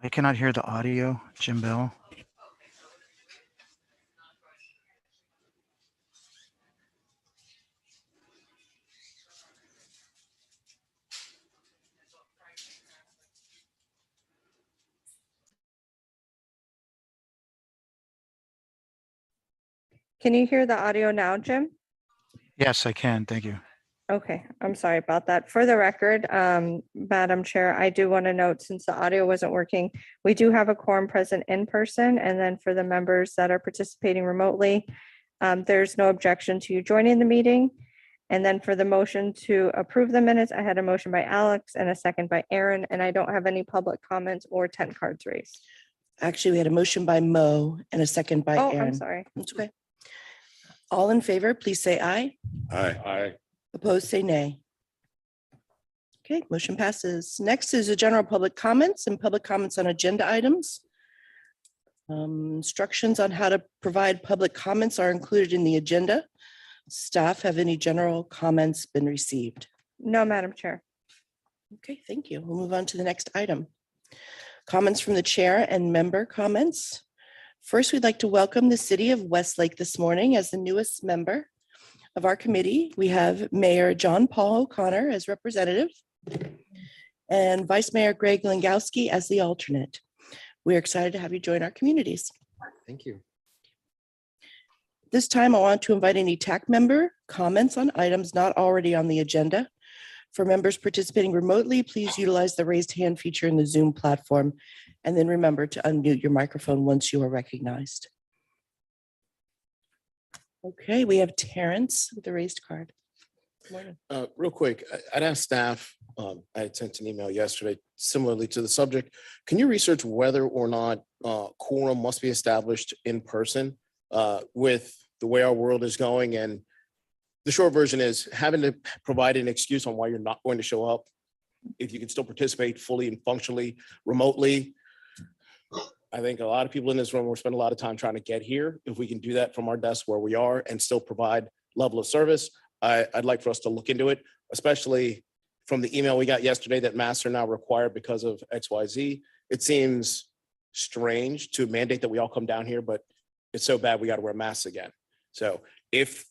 I cannot hear the audio, Jim Bell. Can you hear the audio now, Jim? Yes, I can. Thank you. Okay, I'm sorry about that. For the record, Madam Chair, I do want to note, since the audio wasn't working, we do have a quorum present in person, and then for the members that are participating remotely, there's no objection to you joining the meeting. And then for the motion to approve the minutes, I had a motion by Alex and a second by Aaron, and I don't have any public comments or 10 cards raised. Actually, we had a motion by Mo and a second by Oh, Aaron. I'm sorry. That's okay. All in favor, please say aye. Aye. Opposed, say nay. Okay, motion passes. Next is the general public comments and public comments on agenda items. Instructions on how to provide public comments are included in the agenda. Staff, have any general comments been received? No, Madam Chair. Okay, thank you. We'll move on to the next item. Comments from the chair and member comments. First, we'd like to welcome the city of Westlake this morning as the newest member of our committee. We have Mayor John Paul O'Connor as representative and Vice Mayor Greg Langowski as the alternate. We're excited to have you join our communities. Thank you. This time, I want to invite any TAC member comments on items not already on the agenda. For members participating remotely, please utilize the raised hand feature in the Zoom platform, and then remember to unmute your microphone once you are recognized. Okay, we have Terrence with the raised card. Morning. Real quick, I'd asked staff, I had sent an email yesterday similarly to the subject. Can you research whether or not quorum must be established in person with the way our world is going? And the short version is having to provide an excuse on why you're not going to show up. If you can still participate fully and functionally remotely. I think a lot of people in this room will spend a lot of time trying to get here. If we can do that from our desk where we are and still provide level of service, I'd like for us to look into it, especially from the email we got yesterday that masks are now required because of XYZ. It seems strange to mandate that we all come down here, but it's so bad we got to wear masks again. So if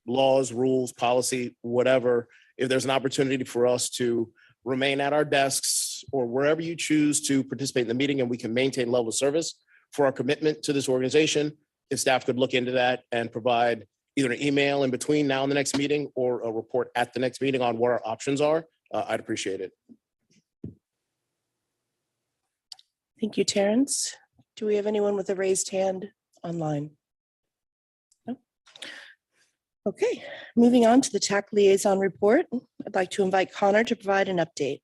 laws, rules, policy, whatever, if there's an opportunity for us to remain at our desks or wherever you choose to participate in the meeting and we can maintain level of service for our commitment to this organization, if staff could look into that and provide either an email in between now and the next meeting or a report at the next meeting on what our options are, I'd appreciate it. Thank you, Terrence. Do we have anyone with a raised hand online? No? Okay, moving on to the Tac Liaison Report. I'd like to invite Connor to provide an update.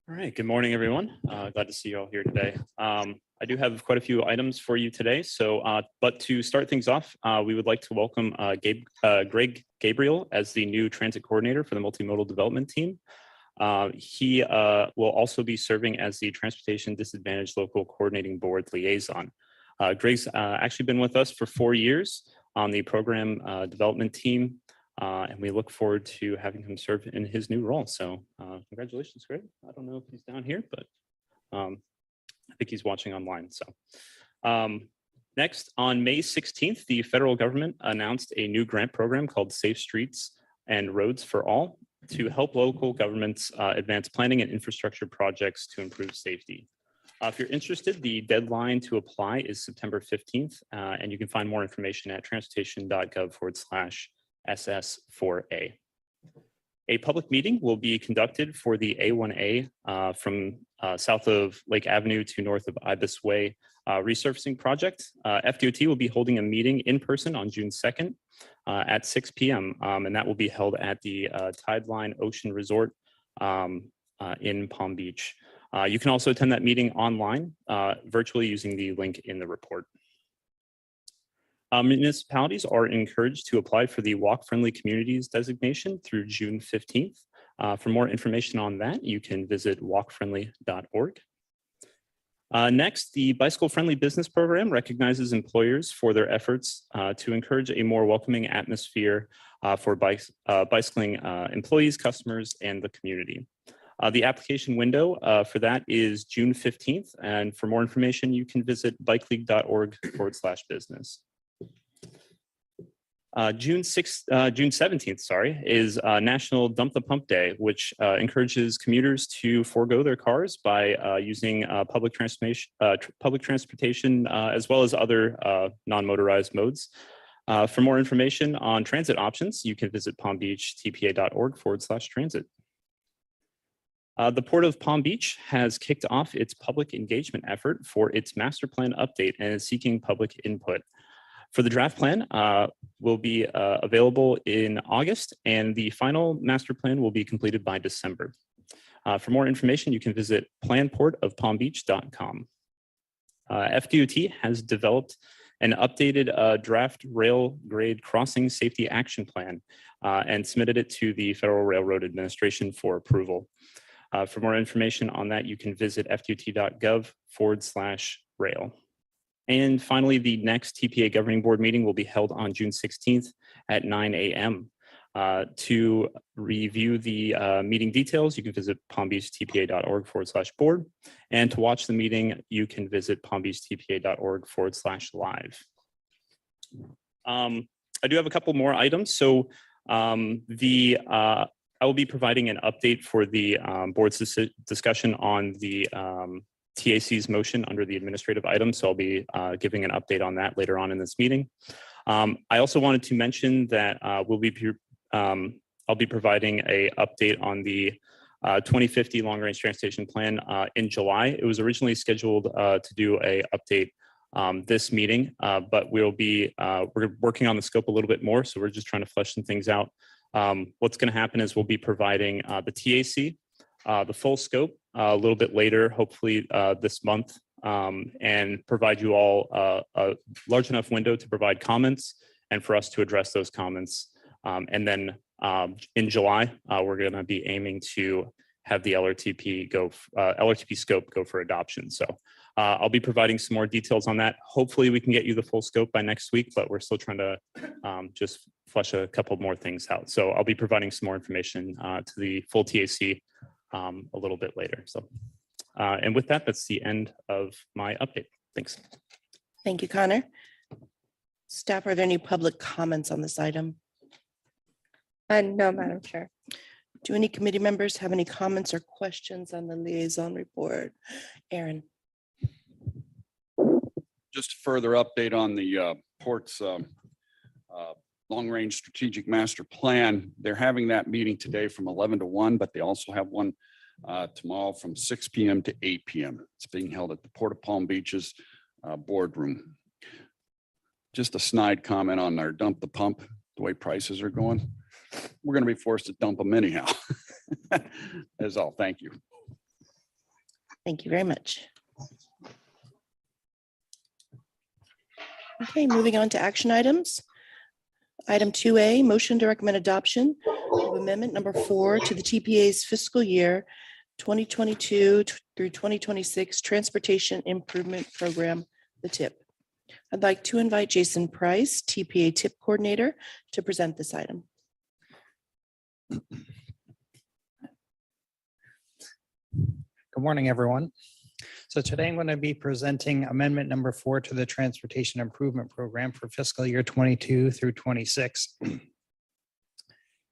All right, good morning, everyone. Glad to see you all here today. I do have quite a few items for you today. So, but to start things off, we would like to welcome Greg Gabriel as the new transit coordinator for the Multimodal Development Team. He will also be serving as the Transportation Disadvantaged Local Coordinating Board Liaison. Greg's actually been with us for 4 years on the program development team, and we look forward to having him serve in his new role. So congratulations, Greg. I don't know if he's down here, but I think he's watching online. So next, on May 16th, the federal government announced a new grant program called Safe Streets and Roads for All to help local governments advance planning and infrastructure projects to improve safety. If you're interested, the deadline to apply is September 15th, and you can find more information at transportation.gov/SS4A. A public meeting will be conducted for the A1A from south of Lake Avenue to north of Ibis Way resurfacing project. Fdot will be holding a meeting in person on June 2nd at 6 p.m. And that will be held at the Tideline Ocean Resort in Palm Beach. You can also attend that meeting online virtually using the link in the report. Municipalities are encouraged to apply for the Walk-Friendly Communities designation through June 15th. For more information on that, you can visit walkfriendly.org. Next, the Bicycle Friendly Business Program recognizes employers for their efforts to encourage a more welcoming atmosphere for bicycling employees, customers, and the community. The application window for that is June 15th. And for more information, you can visit bikeleague.org/business. June 17th, is National Dump the Pump Day, which encourages commuters to forego their cars by using public transportation as well as other non-motorized modes. For more information on transit options, you can visit palmbeachtpa.org/transit. The Port of Palm Beach has kicked off its public engagement effort for its master plan update and is seeking public input. For the draft plan will be available in August, and the final master plan will be completed by December. For more information, you can visit planportofpalmbeach.com. Fdot has developed an updated draft rail grade crossing safety action plan and submitted it to the Federal Railroad Administration for approval. For more information on that, you can visit fdot.gov/rail. And finally, the next TPA Governing Board meeting will be held on June 16th at 9 a.m. To review the meeting details, you can visit palmbeachtpa.org/board. And to watch the meeting, you can visit palmbeachtpa.org/live. I do have a couple more items. So I will be providing an update for the board's discussion on the TAC's motion under the administrative item. So I'll be giving an update on that later on in this meeting. I also wanted to mention that I'll be providing a update on the 2050 long range transportation plan in July. It was originally scheduled to do a update this meeting, but we're working on the scope a little bit more. So we're just trying to flesh some things out. What's going to happen is we'll be providing the TAC, the full scope a little bit later, hopefully this month, and provide you all a large enough window to provide comments and for us to address those comments. And then in July, we're going to be aiming to have the LRTP scope go for adoption. So I'll be providing some more details on that. Hopefully we can get you the full scope by next week, but we're still trying to just flesh a couple more things out. So I'll be providing some more information to the full TAC a little bit later. So, and with that, that's the end of my update. Thanks. Thank you, Connor. Staff, are there any public comments on this item? No, Madam Chair. Do any committee members have any comments or questions on the liaison report? Aaron. Just a further update on the port's long-range strategic master plan. They're having that meeting today from 11 to 1, but they also have one tomorrow from 6 p.m. to 8 p.m. It's being held at the Port of Palm Beach's boardroom. Just a snide comment on our dump the pump, the way prices are going. We're going to be forced to dump them anyhow. That's all. Thank you. Thank you very much. Okay, moving on to action items. Item 2A, motion to recommend adoption of amendment number 4 to the TPA's fiscal year 2022 through 2026 Transportation Improvement Program, the TIP. I'd like to invite Jason Price, TPA TIP Coordinator, to present this item. Good morning, everyone. So today I'm going to be presenting amendment number 4 to the Transportation Improvement Program for fiscal year 22 through 26.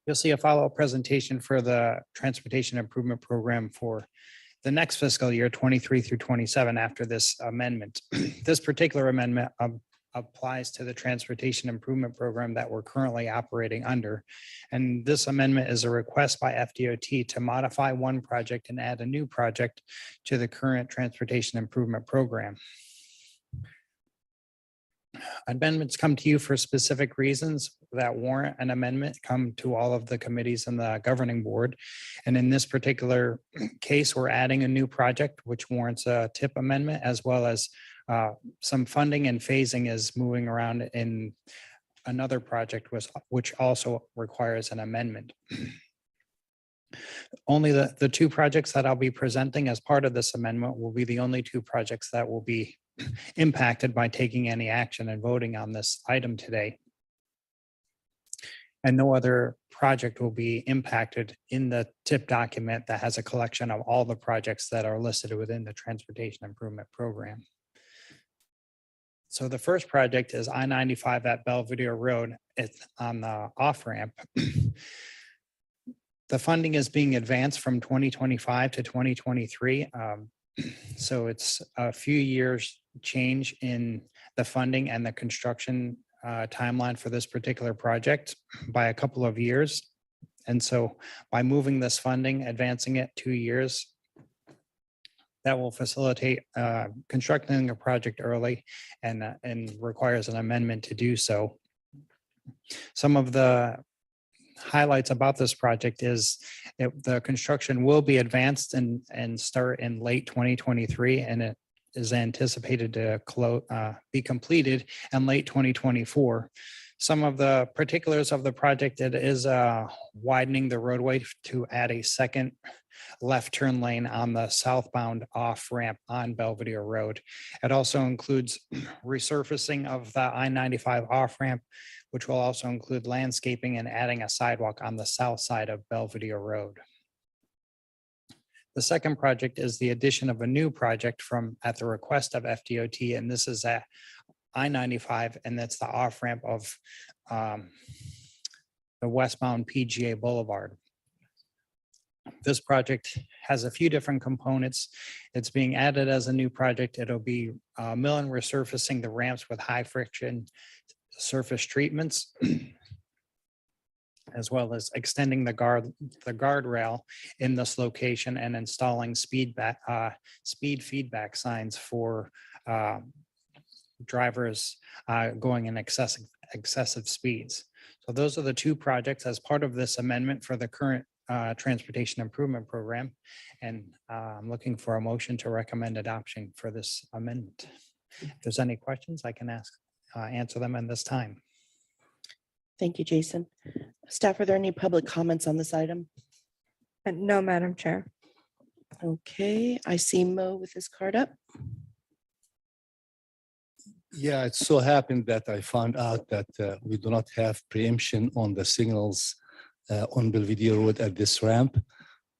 You'll see a follow-up presentation for the Transportation Improvement Program for the next fiscal year 23 through 27 after this amendment. This particular amendment applies to the Transportation Improvement Program that we're currently operating under. And this amendment is a request by FDOT to modify one project and add a new project to the current Transportation Improvement Program. Amendments come to you for specific reasons that warrant an amendment, come to all of the committees and the governing board. And in this particular case, we're adding a new project, which warrants a TIP amendment, as well as some funding and phasing is moving around in another project which also requires an amendment. Only the two projects that I'll be presenting as part of this amendment will be the only two projects that will be impacted by taking any action and voting on this item today. And no other project will be impacted in the TIP document that has a collection of all the projects that are listed within the Transportation Improvement Program. So the first project is I-95 at Belvedere Road. It's on the off-ramp. The funding is being advanced from 2025 to 2023. So it's a few years change in the funding and the construction timeline for this particular project by a couple of years. And so by moving this funding, advancing it 2 years, that will facilitate constructing a project early and requires an amendment to do so. Some of the highlights about this project is that the construction will be advanced and start in late 2023, and it is anticipated to be completed in late 2024. Some of the particulars of the project, it is widening the roadway to add a second left turn lane on the southbound off ramp on Belvedere Road. It also includes resurfacing of the I-95 off ramp, which will also include landscaping and adding a sidewalk on the south side of Belvedere Road. The second project is the addition of a new project at the request of FDOT, and this is at I-95, and that's the off ramp of the westbound PGA Boulevard. This project has a few different components. It's being added as a new project. It'll be mill and resurfacing the ramps with high friction surface treatments, as well as extending the guardrail in this location and installing speed feedback signs for drivers going in excessive speeds. So those are the two projects as part of this amendment for the current Transportation Improvement Program. And I'm looking for a motion to recommend adoption for this amendment. If there's any questions, I can answer them in this time. Thank you, Jason. Staff, are there any public comments on this item? No, Madam Chair. Okay, I see Mo with his card up. Yeah, it so happened that I found out that we do not have preemption on the signals on Belvedere Road at this ramp.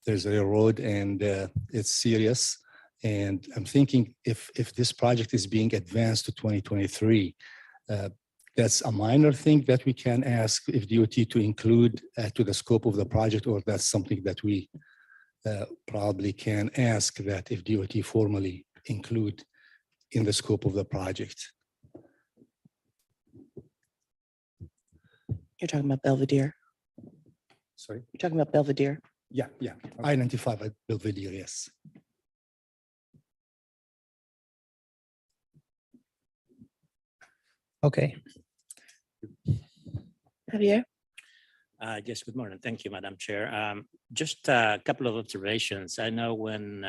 There's a road and it's serious. And I'm thinking if this project is being advanced to 2023, that's a minor thing that we can ask if DOT to include to the scope of the project, or that's something that we probably can ask that if DOT formally include in the scope of the project. You're talking about Belvedere. Sorry? You're talking about Belvedere. Yeah. I-95 at Belvedere, yes. Okay. Javier? Yes, good morning. Thank you, Madam Chair. Just a couple of observations. I know when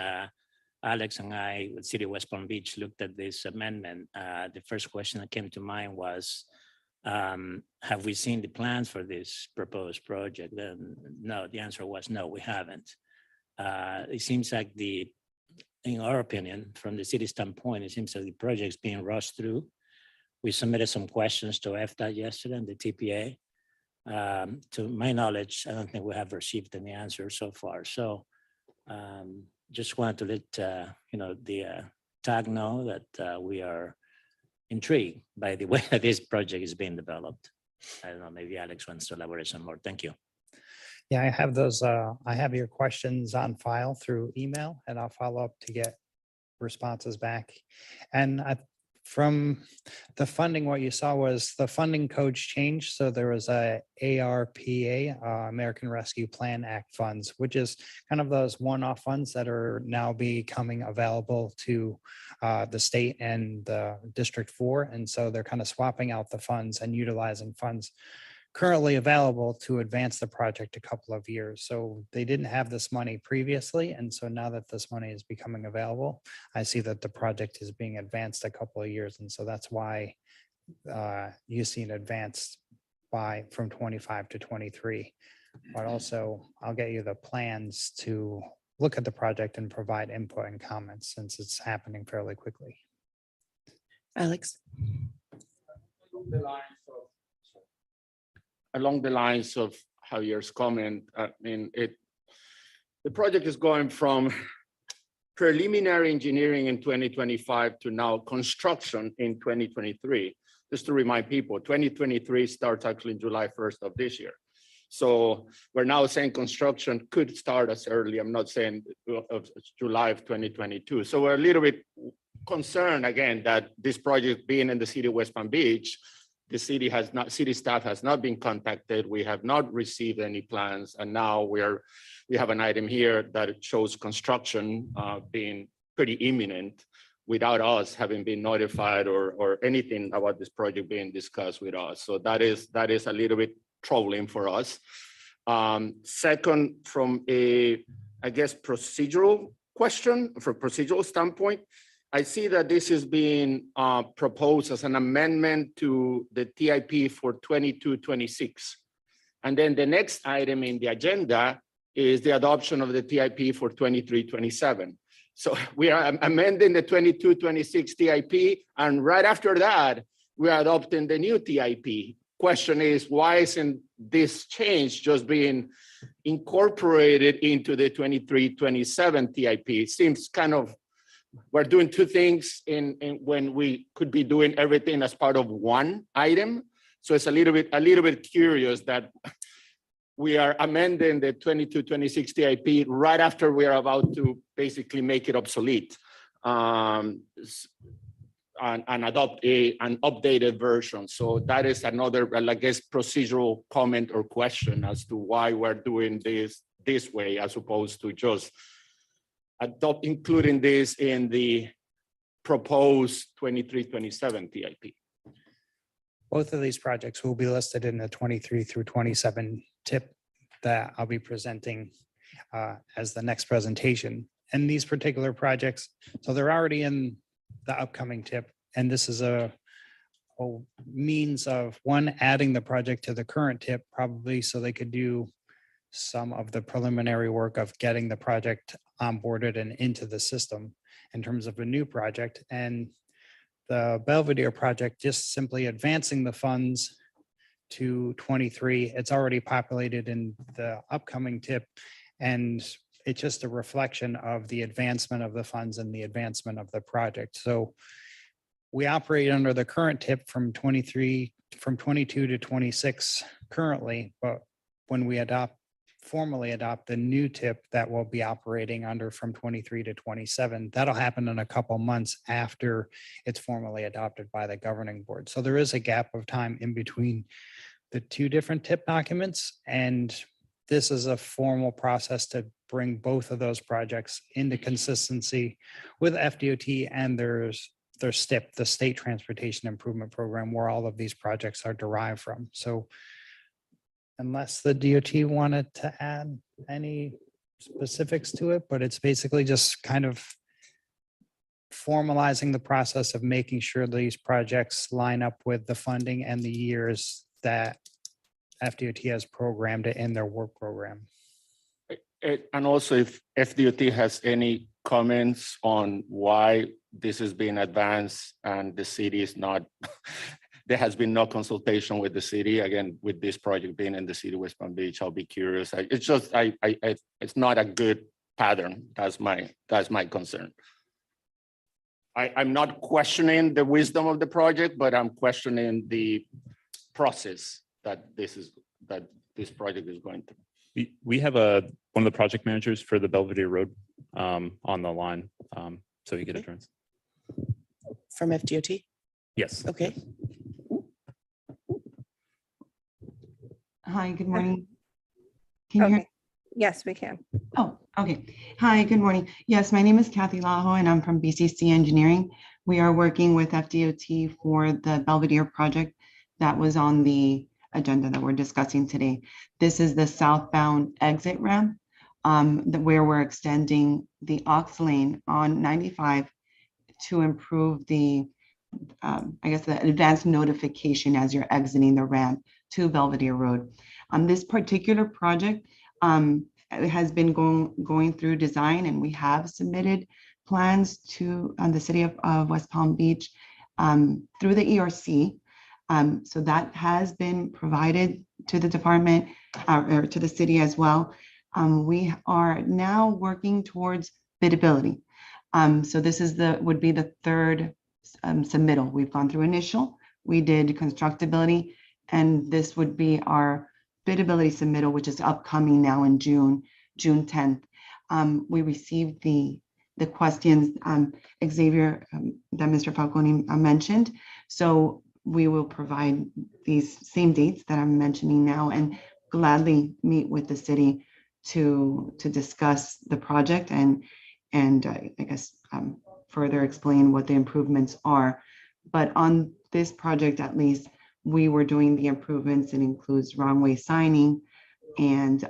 Alex and I with City of West Palm Beach looked at this amendment, the first question that came to mind was, have we seen the plans for this proposed project? Then no, the answer was no, we haven't. It seems like in our opinion, from the city standpoint, it seems like the project is being rushed through. We submitted some questions to Fdfdot yesterday and the TPA. To my knowledge, I don't think we have received any answers so far. So just wanted to let the TAG know that we are intrigued by the way that this project is being developed. I don't know, maybe Alex wants to elaborate some more. Thank you. Yeah, I have those. I have your questions on file through email, and I'll follow up to get responses back. And from the funding, what you saw was the funding codes changed. So there was a ARPA, American Rescue Plan Act funds, which is kind of those one-off funds that are now becoming available to the state and the District 4. And so they're kind of swapping out the funds and utilizing funds currently available to advance the project a couple of years. So they didn't have this money previously. And so now that this money is becoming available, I see that the project is being advanced a couple of years. And so that's why you see it advanced from 25 to 23. but also I'll get you the plans to look at the project and provide input and comments since it's happening fairly quickly. Alex? Along the lines of Javier's comment, I mean, the project is going from preliminary engineering in 2025 to now construction in 2023. Just to remind people, 2023 starts actually July 1st of this year. So we're now saying construction could start as early, I'm not saying of July of 2022. So we're a little bit concerned again that this project being in the city of West Palm Beach, the city staff has not been contacted. We have not received any plans. And now we have an item here that shows construction being pretty imminent without us having been notified or anything about this project being discussed with us. So that is a little bit troubling for us. Second, from a, I guess, procedural standpoint, I see that this is being proposed as an amendment to the TIP for 22-26. And then the next item in the agenda is the adoption of the TIP for 23-27. So we are amending the 22-26 TIP, and right after that, we are adopting the new TIP. Question is, why isn't this change just being incorporated into the 23-27 TIP? It seems kind of, we're doing two things when we could be doing everything as part of one item. So it's a little bit curious that we are amending the 22-26 TIP right after we are about to basically make it obsolete and adopt an updated version. So that is another, I guess, procedural comment or question as to why we're doing this way as opposed to just including this in the proposed 23-27 TIP. Both of these projects will be listed in the 23 through 27 tip that I'll be presenting as the next presentation. And these particular projects, so they're already in the upcoming tip. And this is a means of one, adding the project to the current tip, probably so they could do some of the preliminary work of getting the project onboarded and into the system in terms of a new project. And the Belvedere project, just simply advancing the funds to 23. It's already populated in the upcoming tip, and it's just a reflection of the advancement of the funds and the advancement of the project. So we operate under the current tip from 22 to 26 currently, but when we formally adopt the new tip that will be operating under from 23 to 27, that'll happen in a couple months after it's formally adopted by the governing board. So there is a gap of time in between the two different tip documents, and this is a formal process to bring both of those projects into consistency with Fdot and their STIP, the State Transportation Improvement Program, where all of these projects are derived from. So unless the DOT wanted to add any specifics to it, but it's basically just kind of formalizing the process of making sure these projects line up with the funding and the years that Fdot has programmed it in their work program. And also if Fdot has any comments on why this is being advanced and the city is not, there has been no consultation with the city, again, with this project being in the city of West Palm Beach, I'll be curious. It's just, it's not a good pattern. That's my concern. I'm not questioning the wisdom of the project, but I'm questioning the process that this project is going through. We have one of the project managers for the Belvedere Road on the line, so he could address. From Fdot? Yes. Okay. Hi, good morning. Can you hear? Okay. Yes, we can. Oh, okay. Hi, good morning. Yes, my name is Kathy Lajo and I'm from BCC Engineering. We are working with Fdot for the Belvedere project that was on the agenda that we're discussing today. This is the southbound exit ramp where we're extending the aux lane on 95 to improve the, I guess, the advanced notification as you're exiting the ramp to Belvedere Road. This particular project it has been going through design, and we have submitted plans to the city of West Palm Beach through the ERC. So that has been provided to the department or to the city as well. We are now working towards biddability. So this is would be the third submittal. We've gone through initial, we did constructability, and this would be our biddability submittal, which is upcoming now in June 10th. We received the questions, Xavier, that Mr. Falcone mentioned. So we will provide these same dates that I'm mentioning now and gladly meet with the city to discuss the project and I guess further explain what the improvements are. But on this project, at least, we were doing the improvements. It includes wrong-way signing, and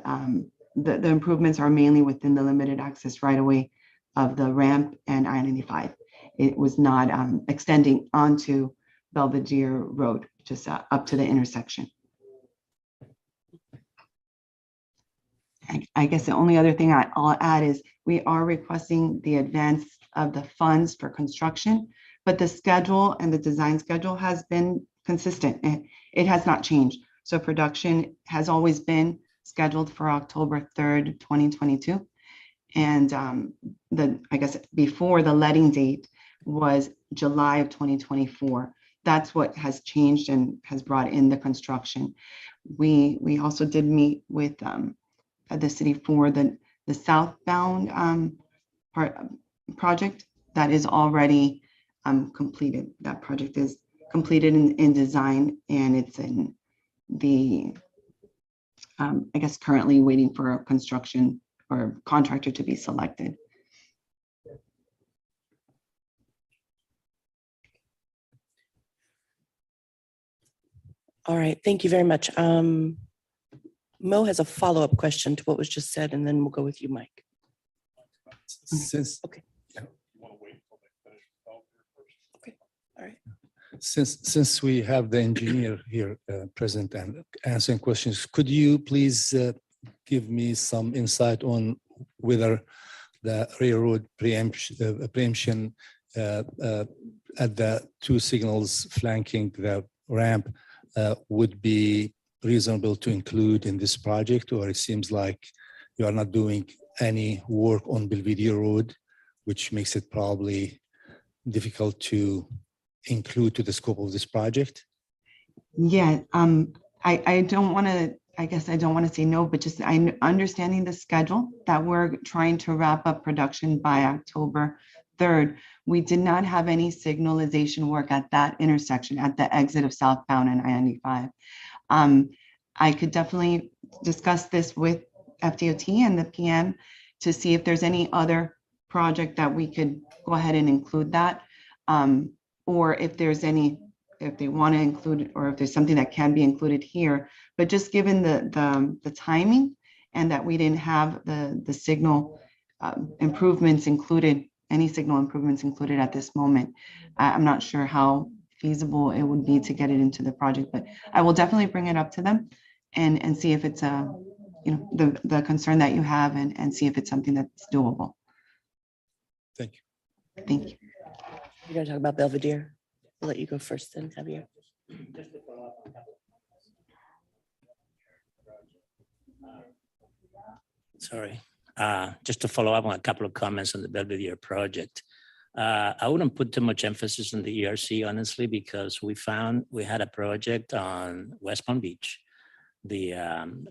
the improvements are mainly within the limited access right-of-way of the ramp and I-95. It was not extending onto Belvedere Road, just up to the intersection. I guess the only other thing I'll add is we are requesting the advance of the funds for construction, but the schedule and the design schedule has been consistent. It has not changed. So production has always been scheduled for October 3rd, 2022. And I guess before the letting date was July of 2024. That's what has changed and has brought in the construction. We also did meet with the city for the southbound project that is already completed. That project is completed in design, and it's in the, I guess, currently waiting for a construction or contractor to be selected. All right, thank you very much. Mo has a follow-up question to what was just said, and then we'll go with you, Mike. Since Okay. Okay, all right. Since we have the engineer here present and answering questions, could you please give me some insight on whether the railroad preemption at the two signals flanking the ramp would be reasonable to include in this project, or it seems like you are not doing any work on Belvedere Road, which makes it probably difficult to include to the scope of this project? Yeah, I don't want to, I guess I don't want to say no, but just understanding the schedule that we're trying to wrap up production by October 3rd. We did not have any signalization work at that intersection at the exit of southbound and I-95. I could definitely discuss this with FDOT and the PM to see if there's any other project that we could go ahead and include that. Or if there's any, if they want to include it, or if there's something that can be included here. But just given the timing and that we didn't have the signal improvements included, any signal improvements included at this moment, I'm not sure how feasible it would be to get it into the project, but I will definitely bring it up to them and see if it's the concern that you have and see if it's something that's doable. Thank you. Thank you. You're going to talk about Belvedere. I'll let you go first then, Javier. Sorry, just to follow up on a couple of comments on the Belvedere project. I wouldn't put too much emphasis on the ERC, honestly, because we found we had a project on West Palm Beach, the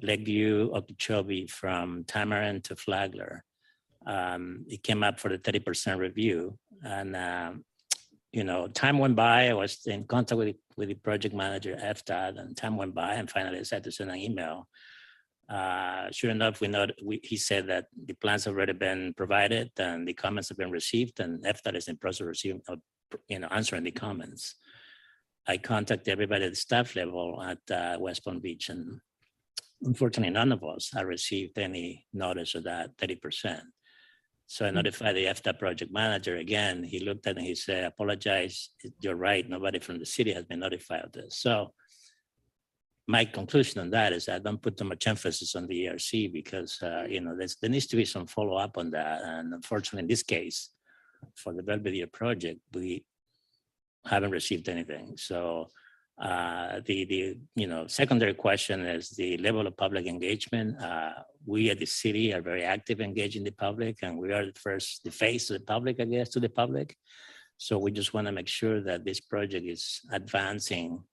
Lakeview Okeechobee from Tamarind to Flagler. It came up for the 30% review, and time went by. I was in contact with the project manager, Fdfdot, and time went by, and finally I decided to send an email. Sure enough, he said that the plans have already been provided and the comments have been received, and Fdfdot is in process of receiving, answering the comments. I contacted everybody at the staff level at West Palm Beach, and unfortunately, none of us have received any notice of that 30%. So I notified the Fdfdot project manager again. He looked at it and he said, "Apologize, you're right. Nobody from the city has been notified of this." So my conclusion on that is I don't put too much emphasis on the ERC because, there needs to be some follow-up on that. And unfortunately, in this case, for the Belvedere project, we haven't received anything. So the secondary question is the level of public engagement. We at the city are very active engaging the public, and we are the face of the public, I guess, to the public. So we just want to make sure that this project is advancing,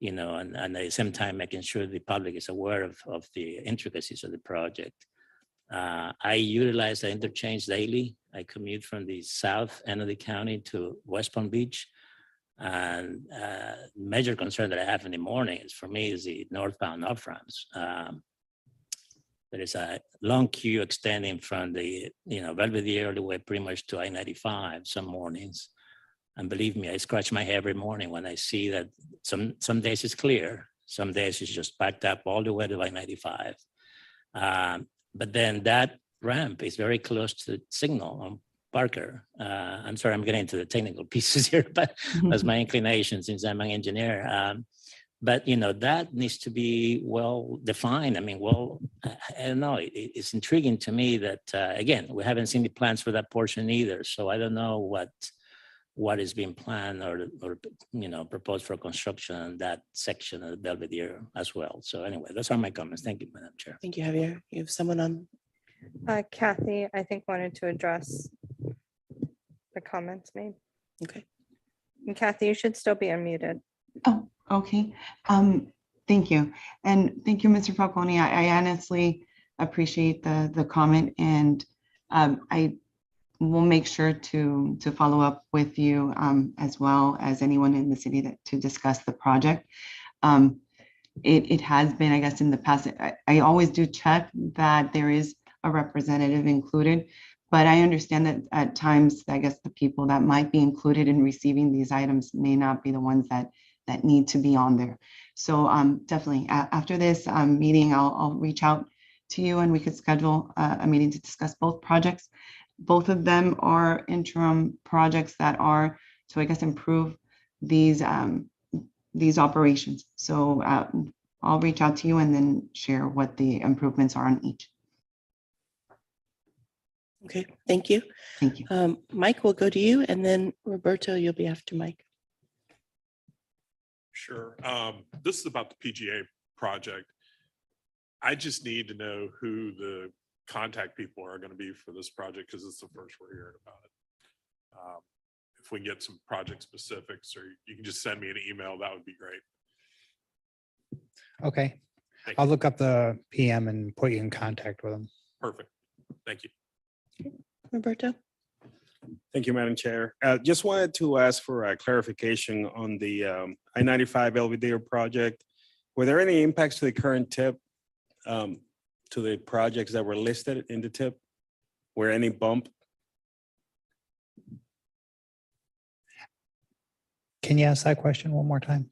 and at the same time making sure the public is aware of the intricacies of the project. I utilize the interchange daily. I commute from the south end of the county to West Palm Beach. And major concern that I have in the morning is the northbound off-ramps. There is a long queue extending from the Belvedere all the way pretty much to I-95 some mornings. And believe me, I scratch my head every morning when I see that some days it's clear, some days it's just backed up all the way to I-95. But then that ramp is very close to the signal on Parker. I'm sorry, I'm getting into the technical pieces here, but that's my inclination since I'm an engineer. But that needs to be well defined. I mean, I don't know. It's intriguing to me that again, we haven't seen the plans for that portion either. So I don't know what is being planned or proposed for construction on that section of the Belvedere as well. So anyway, those are my comments. Thank you, Madam Chair. Thank you, Javier. You have someone on? Kathy, I think wanted to address the comments made. Okay. And Kathy, you should still be unmuted. Oh, okay. Thank you. And thank you, Mr. Falcone. I honestly appreciate the comment, and I will make sure to follow up with you as well as anyone in the city to discuss the project. It has been, I guess, in the past, I always do check that there is a representative included, but I understand that at times, I guess the people that might be included in receiving these items may not be the ones that need to be on there. So definitely after this meeting, I'll reach out to you and we could schedule a meeting to discuss both projects. Both of them are interim projects that are to, I guess, improve these operations. So I'll reach out to you and then share what the improvements are on each. Okay, thank you. Thank you. Mike, we'll go to you, and then Roberto, you'll be after Mike. Sure. This is about the PGA project. I just need to know who the contact people are going to be for this project because it's the first we're hearing about it. If we can get some project specifics, or you can just send me an email, that would be great. Okay. Thank I'll you. look up the PM and put you in contact with them. Perfect. Thank you. Roberto? Thank you, Madam Chair. Just wanted to ask for a clarification on the I-95 Belvedere project. Were there any impacts to the current tip, to the projects that were listed in the tip? Were any bump? Can you ask that question one more time?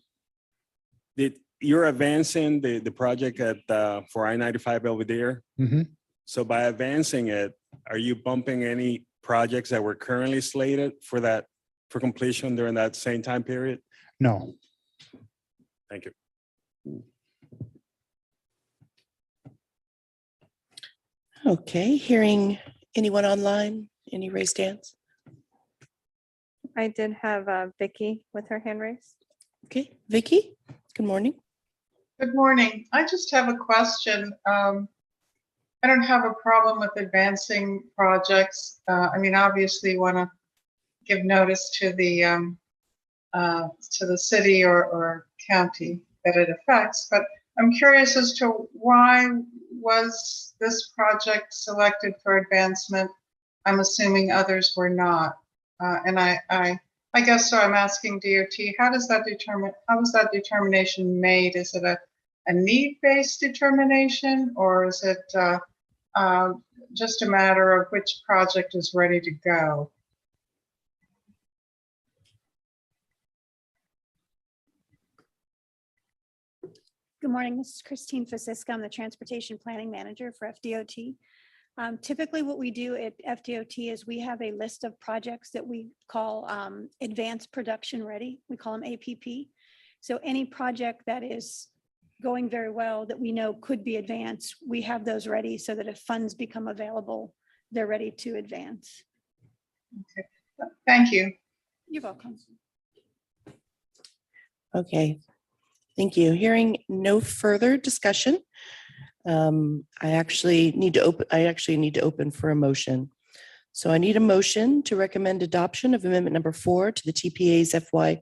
You're advancing the project for I-95 Belvedere. Mm-hmm. So by advancing it, are you bumping any projects that were currently slated for completion during that same time period? No. Thank you. Okay, hearing anyone online, any raised hands? I did have Vicky with her hand raised. Okay, Vicky, good morning. Good morning. I just have a question. I don't have a problem with advancing projects. I mean, obviously you want to give notice to the city or county that it affects, but I'm curious as to why was this project selected for advancement? I'm assuming others were not. And I guess so I'm asking DOT, how was that determination made? Is it a need-based determination, or is it just a matter of which project is ready to go? Good morning, this is Christine Fasisca. I'm the Transportation Planning Manager for FDOT. Typically what we do at FDOT is we have a list of projects that we call Advanced Production Ready. We call them APP. So any project that is going very well that we know could be advanced, we have those ready so that if funds become available, they're ready to advance. Okay. Thank you. You're welcome. Okay, thank you. Hearing no further discussion, I actually need to open for a motion. So I need a motion to recommend adoption of amendment number 4 to the TPA's FY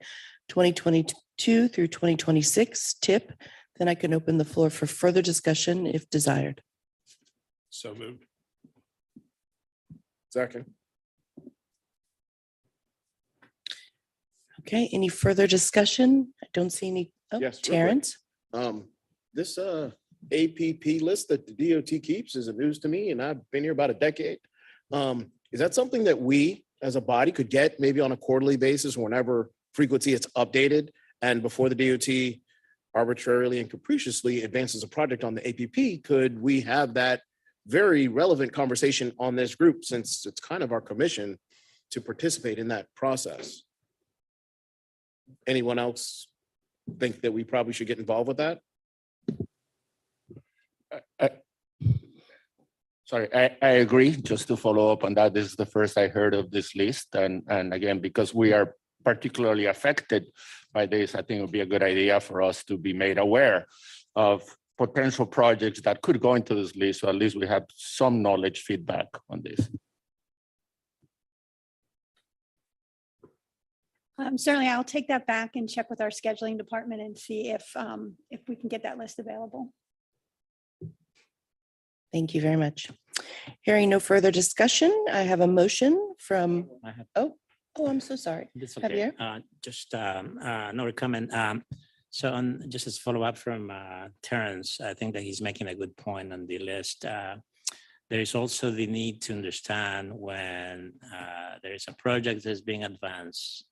2022 through 2026 TIP. Then I can open the floor for further discussion if desired. So moved. Second. Okay, any further discussion? I don't see any. Oh, Yes, real quick. Terrence? This APP list that the DOT keeps is news to me, and I've been here about a decade. Is that something that we as a body could get maybe on a quarterly basis, whenever frequency it's updated, and before the DOT arbitrarily and capriciously advances a project on the APP, could we have that very relevant conversation on this group, since it's kind of our commission to participate in that process? Anyone else think that we probably should get involved with that? Sorry, I agree. Just to follow up on that, this is the first I heard of this list. And again, because we are particularly affected by this, I think it would be a good idea for us to be made aware of potential projects that could go into this list. So at least we have some knowledge feedback on this. Certainly, I'll take that back and check with our scheduling department and see if we can get that list available. Thank you very much. Hearing no further discussion, I have a motion from, I have I'm so sorry. That's okay. Javier? Just another comment. So just as follow up from Terrence, I think that he's making a good point on the list. There is also the need to understand when there is a project that's being advanced,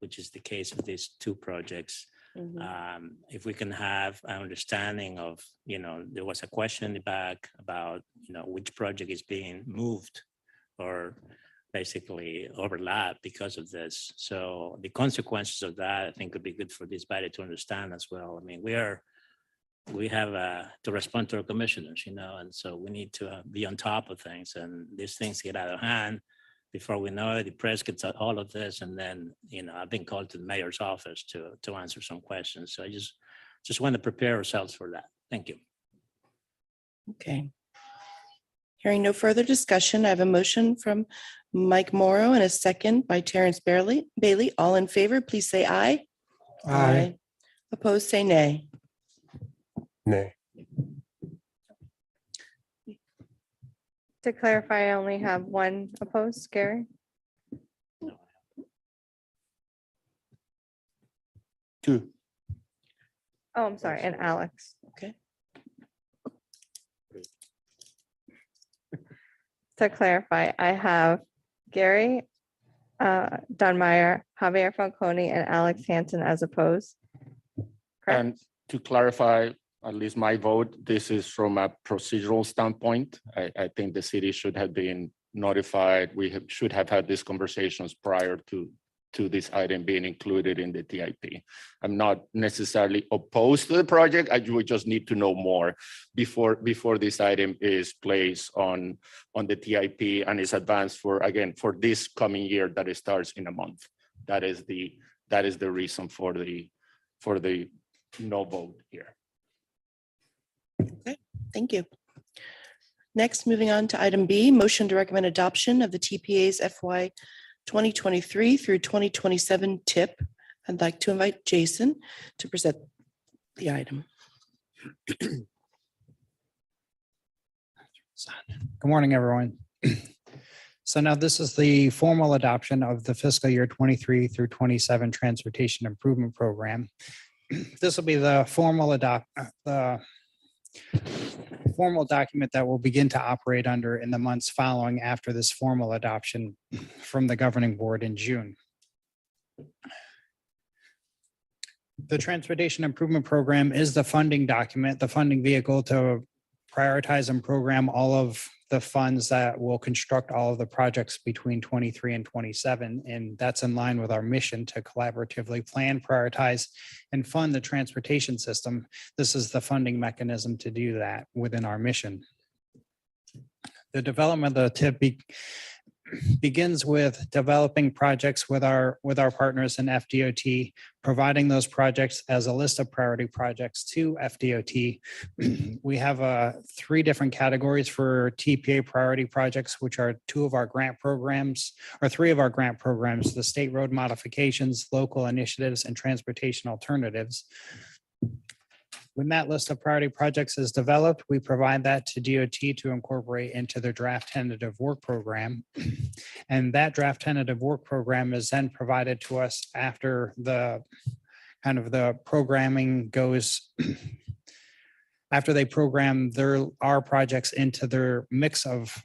which is the case of these two projects. If we can have an understanding of, there was a question in the back about, which project is being moved or basically overlap because of this. So the consequences of that, I think, could be good for this body to understand as well. I mean, we have to respond to our commissioners, and so we need to be on top of things, and these things get out of hand. Before we know it, the press gets all of this, and then, I've been called to the mayor's office to answer some questions. So I just want to prepare ourselves for that. Thank you. Okay. Hearing no further discussion, I have a motion from Mike Morrow and a second by Terrence Bailey. All in favor, please say aye. Aye. Opposed, say nay. Nay. To clarify, I only have one opposed, Gary. Two. Oh, I'm sorry, and Alex. Okay. To clarify, I have Gary Dunmeyer, Javier Falcone, and Alex Hansen as opposed. Correct? And to clarify, at least my vote, this is from a procedural standpoint. I think the city should have been notified. We should have had these conversations prior to this item being included in the TIP. I'm not necessarily opposed to the project. We just need to know more before this item is placed on the TIP and is advanced for this coming year that it starts in a month. That is the reason for the no vote here. Okay, thank you. Next, moving on to item B, motion to recommend adoption of the TPA's FY 2023 through 2027 TIP. I'd like to invite Jason to present the item. Good morning, everyone. So now this is the formal adoption of the fiscal year 23 through 27 Transportation Improvement Program. This will be the formal document that will begin to operate under in the months following after this formal adoption from the governing board in June. The Transportation Improvement Program is the funding document, the funding vehicle to prioritize and program all of the funds that will construct all of the projects between 23 and 27. And that's in line with our mission to collaboratively plan, prioritize, and fund the transportation system. This is the funding mechanism to do that within our mission. The development of the TIP begins with developing projects with our partners in FDOT, providing those projects as a list of priority projects to FDOT. We have 3 different categories for TPA priority projects, which are 2 of our grant programs, or 3 of our grant programs: the state road modifications, local initiatives, and transportation alternatives. When that list of priority projects is developed, we provide that to DOT to incorporate into their draft tentative work program. And that draft tentative work program is then provided to us after the programming goes, after they program our projects into their mix of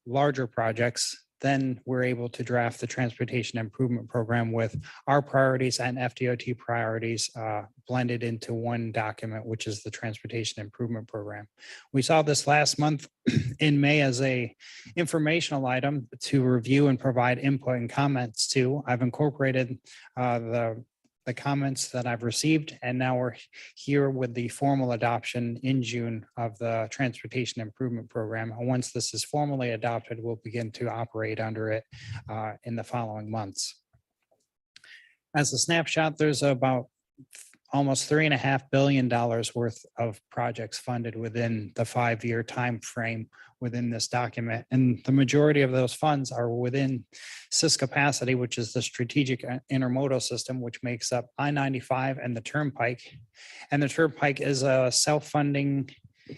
larger projects. Then we're able to draft the transportation improvement program with our priorities and FDOT priorities blended into one document, which is the transportation improvement program. We saw this last month in May as a informational item to review and provide input and comments to. I've incorporated the comments that I've received, and now we're here with the formal adoption in June of the Transportation Improvement Program. And once this is formally adopted, we'll begin to operate under it in the following months. As a snapshot, there's about almost $3.5 billion worth of projects funded within the 5-year time frame within this document. And the majority of those funds are within SIS capacity, which is the strategic intermodal system, which makes up I-95 and the Turnpike. And the Turnpike is a self-funding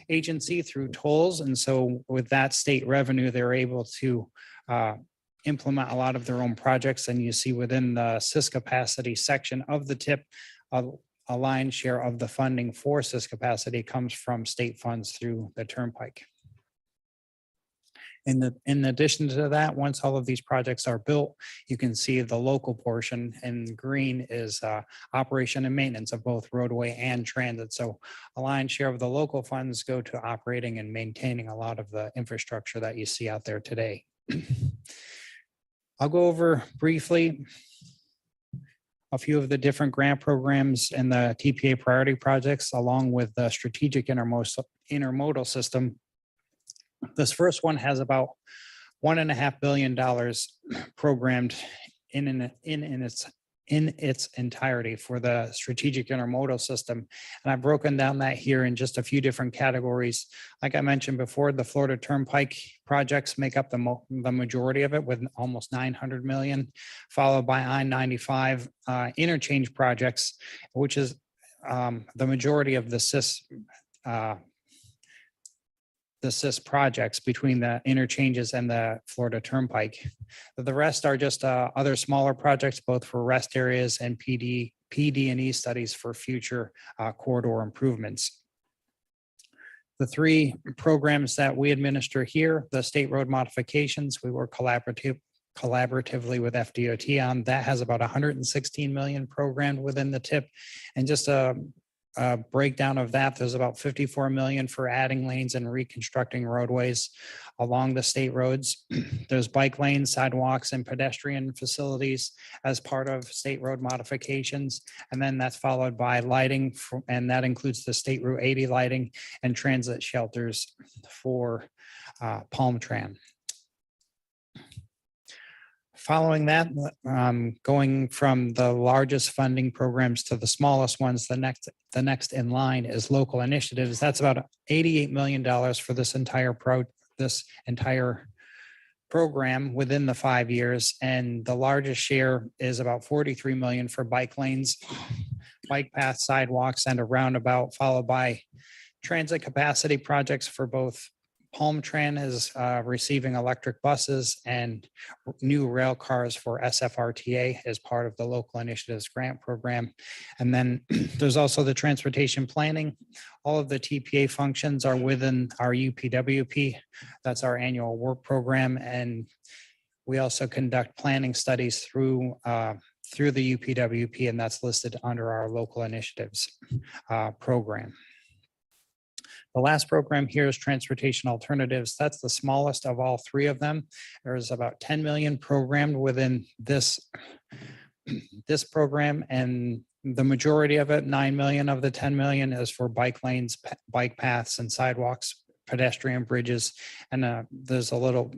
agency through tolls. And so with that state revenue, they're able to implement a lot of their own projects. And you see within the SIS capacity section of the TIP, a lion's share of the funding for SIS capacity comes from state funds through the Turnpike. In addition to that, once all of these projects are built, you can see the local portion in green is operation and maintenance of both roadway and transit. So a lion's share of the local funds go to operating and maintaining a lot of the infrastructure that you see out there today. I'll go over briefly a few of the different grant programs and the TPA priority projects, along with the strategic intermodal system. This first one has about $1.5 billion programmed in its entirety for the strategic intermodal system. And I've broken down that here in just a few different categories. Like I mentioned before, the Florida Turnpike projects make up the majority of it with almost $900 million, followed by I-95 interchange projects, which is the majority of the SIS projects between the interchanges and the Florida Turnpike. The rest are just other smaller projects, both for rest areas and PD&E studies for future corridor improvements. The 3 programs that we administer here, the state road modifications, we work collaboratively with FDOT on. That has about $116 million programmed within the TIP. And just a breakdown of that, there's about $54 million for adding lanes and reconstructing roadways along the state roads. There's bike lanes, sidewalks, and pedestrian facilities as part of state road modifications. And then that's followed by lighting, and that includes the State Route 80 lighting and transit shelters for Palm Tran. Following that, going from the largest funding programs to the smallest ones, the next in line is local initiatives. That's about $88 million for this entire program within the 5 years. And the largest share is about $43 million for bike lanes, bike paths, sidewalks, and a roundabout, followed by transit capacity projects for both Palm Tran is receiving electric buses and new rail cars for SFRTA as part of the local initiatives grant program. And then there's also the transportation planning. All of the TPA functions are within our UPWP. That's our annual work program. And we also conduct planning studies through the UPWP, and that's listed under our local initiatives program. The last program here is Transportation Alternatives. That's the smallest of all three of them. There's about 10 million programmed within this program, and the majority of it, 9 million of the 10 million, is for bike lanes, bike paths and sidewalks, pedestrian bridges, and there's a little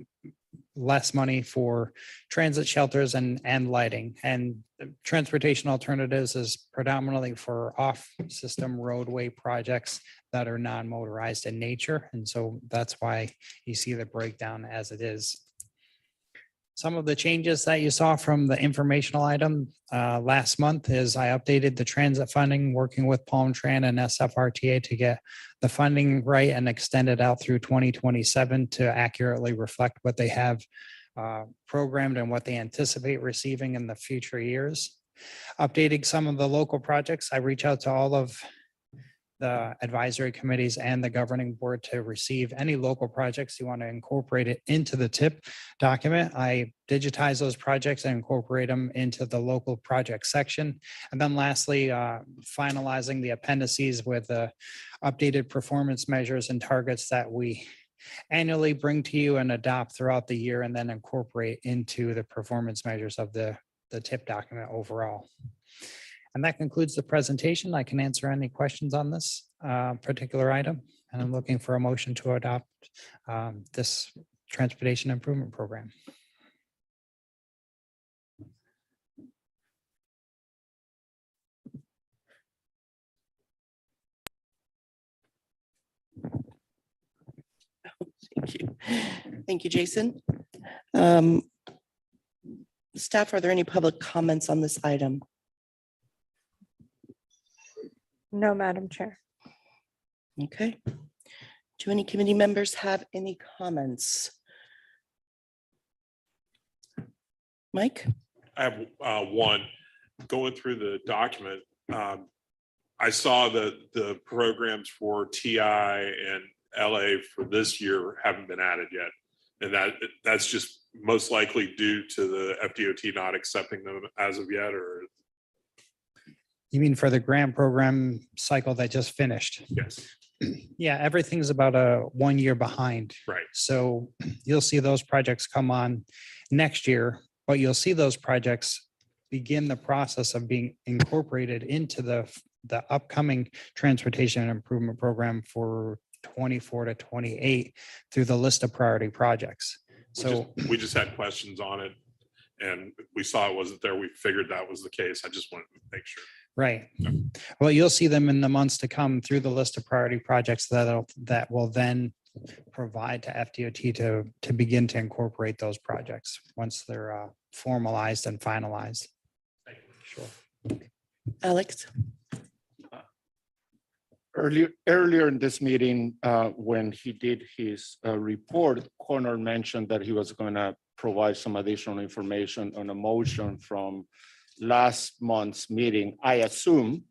less money for transit shelters and lighting. And transportation alternatives is predominantly for off-system roadway projects that are non-motorized in nature. And so that's why you see the breakdown as it is. Some of the changes that you saw from the informational item last month is I updated the transit funding, working with Palm Tran and SFRTA to get the funding right and extend it out through 2027 to accurately reflect what they have programmed and what they anticipate receiving in the future years. Updating some of the local projects, I reach out to all of the advisory committees and the governing board to receive any local projects you want to incorporate it into the TIP document. I digitize those projects and incorporate them into the local project section. And then lastly, finalizing the appendices with the updated performance measures and targets that we annually bring to you and adopt throughout the year, and then incorporate into the performance measures of the TIP document overall. And that concludes the presentation. I can answer any questions on this particular item. And I'm looking for a motion to adopt this transportation improvement program. Thank you. Thank you, Jason. Staff, are there any public comments on this item? No, Madam Chair. Okay. Do any committee members have any comments? Mike? I have one. Going through the document, I saw that the programs for TI and LA for this year haven't been added yet. And that's just most likely due to the FDOT not accepting them as of yet, or? You mean for the grant program cycle that just finished? Yes. Yeah, everything's about 1 year behind. Right. So you'll see those projects come on next year, but you'll see those projects begin the process of being incorporated into the upcoming transportation improvement program for 24 to 28 through the list of priority projects. So we just had questions on it and we saw it wasn't there. We figured that was the case. I just wanted to make sure. right. Well, you'll see them in the months to come through the list of priority projects that will then provide to FDOT to begin to incorporate those projects once they're formalized and finalized. Sure. Alex? Earlier in this meeting, when he did his report, Connor mentioned that he was going to provide some additional information on a motion from last month's meeting. I assume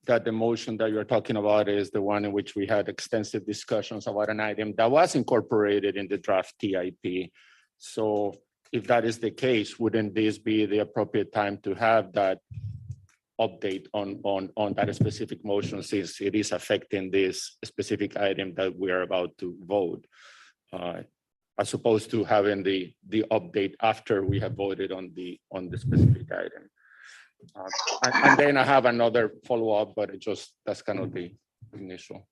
that the motion that you're talking about is the one in which we had extensive discussions about an item that was incorporated in the draft TIP. So if that is the case, wouldn't this be the appropriate time to have that update on that specific motion, since it is affecting this specific item that we are about to vote, as opposed to having the update after we have voted on the specific item. And then I have another follow-up, but that's kind of the initial.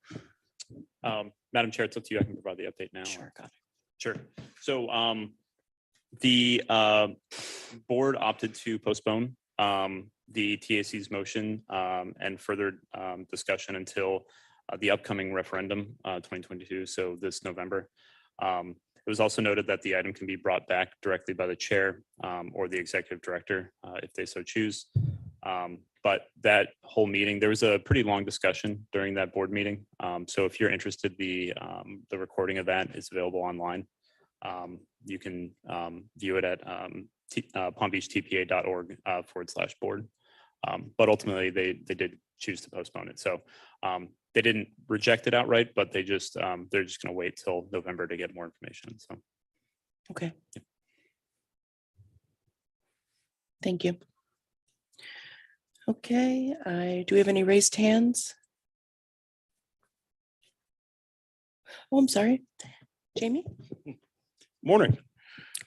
Madam Chair, it's up to you. I can provide the update now. Sure, got it. Sure. So the board opted to postpone the TAC's motion and further discussion until the upcoming referendum 2022, so this November. It was also noted that the item can be brought back directly by the chair or the executive director if they so choose. But that whole meeting, there was a pretty long discussion during that board meeting. So if you're interested, the recording of that is available online. You can view it at palmbeachtpa.org/board. But ultimately, they did choose to postpone it. So they didn't reject it outright, but they're just going to wait till November to get more information. So, okay. Yeah. Thank you. Okay, do we have any raised hands? Oh, I'm sorry. Jamie? Morning.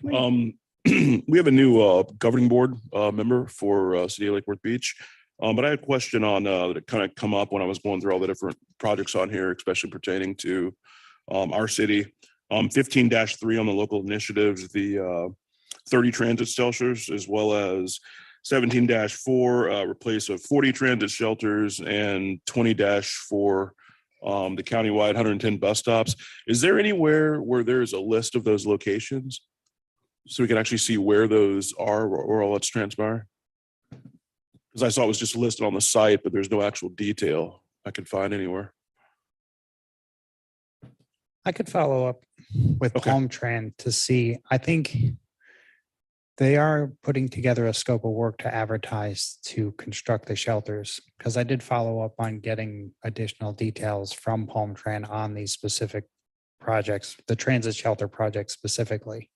Morning. We have a new governing board member for City of Lake Worth Beach. But I had a question on that kind of come up when I was going through all the different projects on here, especially pertaining to our city. 15-3 on the local initiatives, the 30 transit shelters, as well as 17-4 replace of 40 transit shelters and 20-4 the countywide 110 bus stops. Is there anywhere where there's a list of those locations so we can actually see where those are or all that's transpiring? Because I saw it was just listed on the site, but there's no actual detail I could find anywhere. I could follow up with Okay. Palm Tran to see. I think they are putting together a scope of work to advertise to construct the shelters, because I did follow up on getting additional details from Palm Tran on these specific projects, the transit shelter project specifically.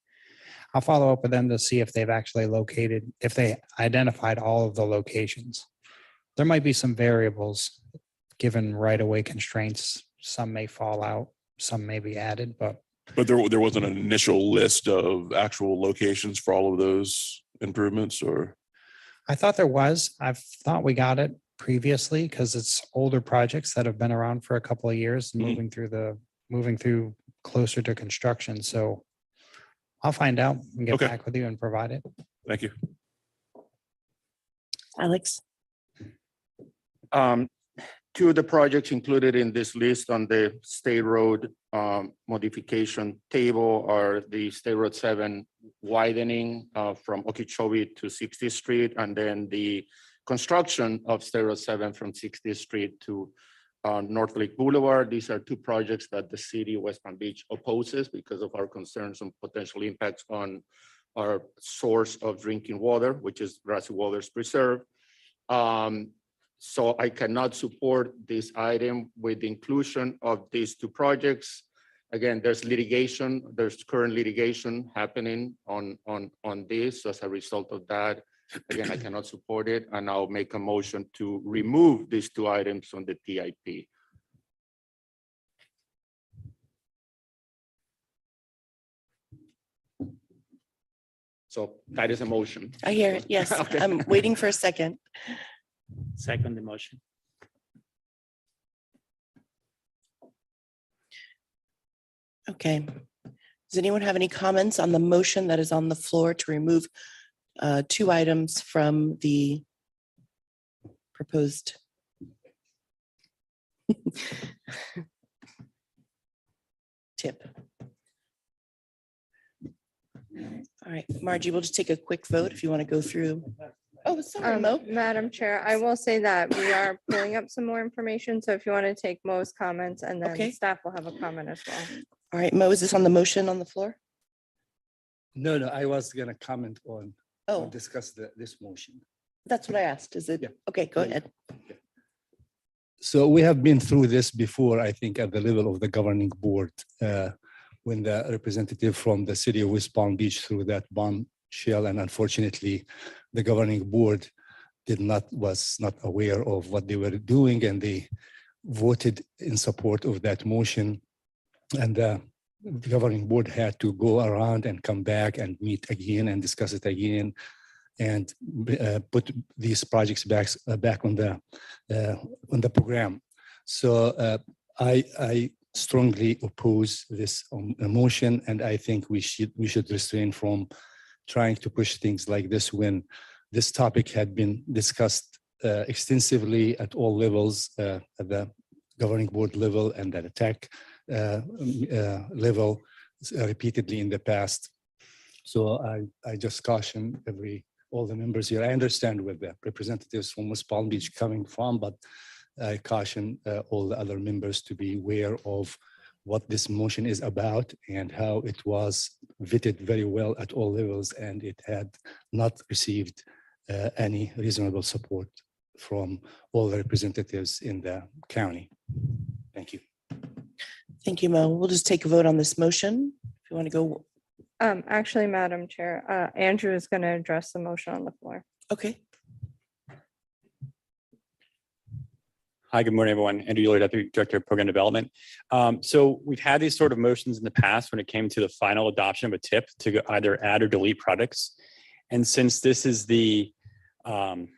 I'll follow up with them to see if they've actually located, if they identified all of the locations. There might be some variables given right-of-way constraints. Some may fall out, some may be added, but there wasn't an initial list of actual locations for all of those improvements, or? I thought there was. I thought we got it previously because it's older projects that have been around for a couple of years, moving through closer to construction. So I'll find out and get Okay. back with you and provide it. Thank you. Alex? Two of the projects included in this list on the State Road modification table are the State Road 7 widening from Okeechobee to 60th Street, and then the construction of State Road 7 from 60th Street to North Lake Boulevard. These are two projects that the city of West Palm Beach opposes because of our concerns on potential impacts on our source of drinking water, which is Grassy Waters Preserve. So I cannot support this item with the inclusion of these two projects. Again, there's litigation, there's current litigation happening on this. As a result of that, again, I cannot support it, and I'll make a motion to remove these two items on the TIP. So that is a motion. I hear it. Yes, Okay. I'm waiting for a second. Second the motion. Okay. Does anyone have any comments on the motion that is on the floor to remove two items from the proposed? Tip. All right, Margie, we'll just take a quick vote if you want to go through. Oh, sorry, Mo. Madam Chair, I will say that we are pulling up some more information. So if you want to take Mo's comments, and then Okay. staff will have a comment as well. All right, Mo, is this on the motion on the floor? No, I was gonna comment on, Oh, discuss this motion. that's what I asked. Is it? Yeah. Okay, go Yeah. ahead. So we have been through this before, I think, at the level of the governing board, when the representative from the city of West Palm Beach through that bombshell, and unfortunately, the governing board was not aware of what they were doing, and they voted in support of that motion. And the governing board had to go around and come back and meet again and discuss it again, and put these projects back on the program. So I strongly oppose this motion, and I think we should refrain from trying to push things like this when this topic had been discussed extensively at all levels, at the governing board level and at the TAC level repeatedly in the past. So I just caution all the members here. I understand where the representatives from West Palm Beach coming from, but I caution all the other members to be aware of what this motion is about and how it was vetted very well at all levels, and it had not received any reasonable support from all the representatives in the county. Thank you. Thank you, Mo. We'll just take a vote on this motion. If you want to go. Actually, Madam Chair, Andrew is going to address the motion on the floor. Okay. Hi, good morning, everyone. Andrew Euler, Deputy Director of Program Development. So we've had these sort of motions in the past when it came to the final adoption of a TIP to either add or delete products. And since this is the, and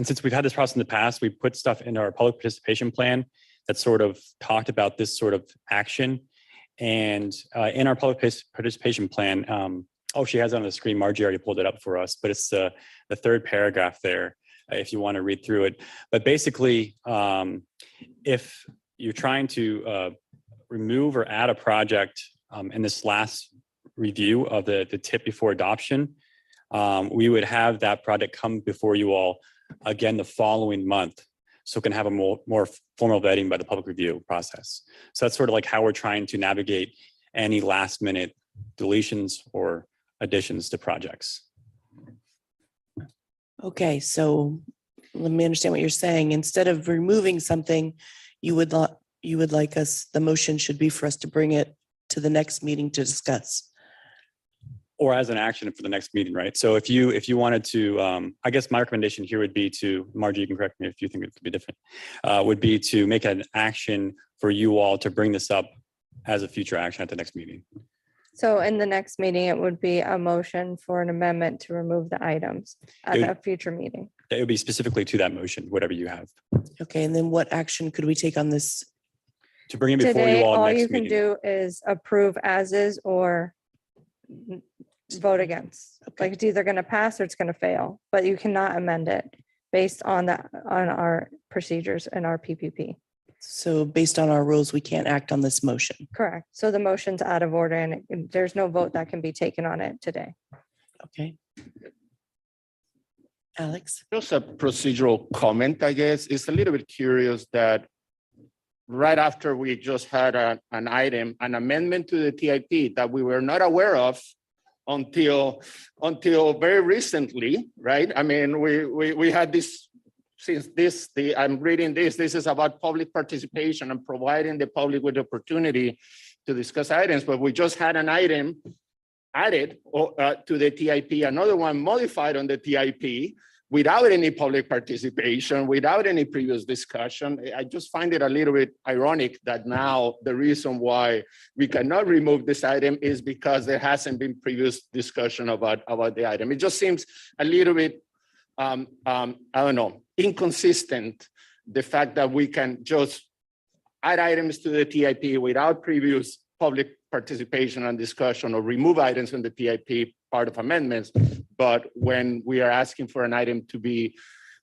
since we've had this process in the past, we put stuff in our public participation plan that sort of talked about this sort of action. And in our public participation plan, oh, she has it on the screen. Margie already pulled it up for us, but it's the third paragraph there, if you want to read through it. But basically, if you're trying to remove or add a project in this last review of the TIP before adoption, we would have that project come before you all again the following month. So it can have a more formal vetting by the public review process. So that's sort of like how we're trying to navigate any last minute deletions or additions to projects. Okay, so let me understand what you're saying. Instead of removing something, you would like us, the motion should be for us to bring it to the next meeting to discuss. Or as an action for the next meeting, right? So if you wanted to, I guess my recommendation here would be to, Margie, you can correct me if you think it could be different, would be to make an action for you all to bring this up as a future action at the next meeting. So in the next meeting, it would be a motion for an amendment to remove the items at a future meeting. It would be specifically to that motion, whatever you have. Okay, and then what action could we take on this? To bring it before Today, you all all next you can meeting. do is approve as is or vote against. Like it's either going to pass or it's going to fail, but you cannot amend it based on our procedures and our PPP. So based on our rules, we can't act on this motion. Correct. So the motion's out of order and there's no vote that can be taken on it today. Okay. Alex? Just a procedural comment, I guess. It's a little bit curious that right after we just had an amendment to the TIP that we were not aware of until very recently, right? I mean, we had this, since I'm reading this is about public participation and providing the public with the opportunity to discuss items, but we just had an item added to the TIP, another one modified on the TIP without any public participation, without any previous discussion. I just find it a little bit ironic that now the reason why we cannot remove this item is because there hasn't been previous discussion about the item. It just seems a little bit, I don't know, inconsistent, the fact that we can just add items to the TIP without previous public participation and discussion, or remove items from the TIP part of amendments. But when we are asking for an item to be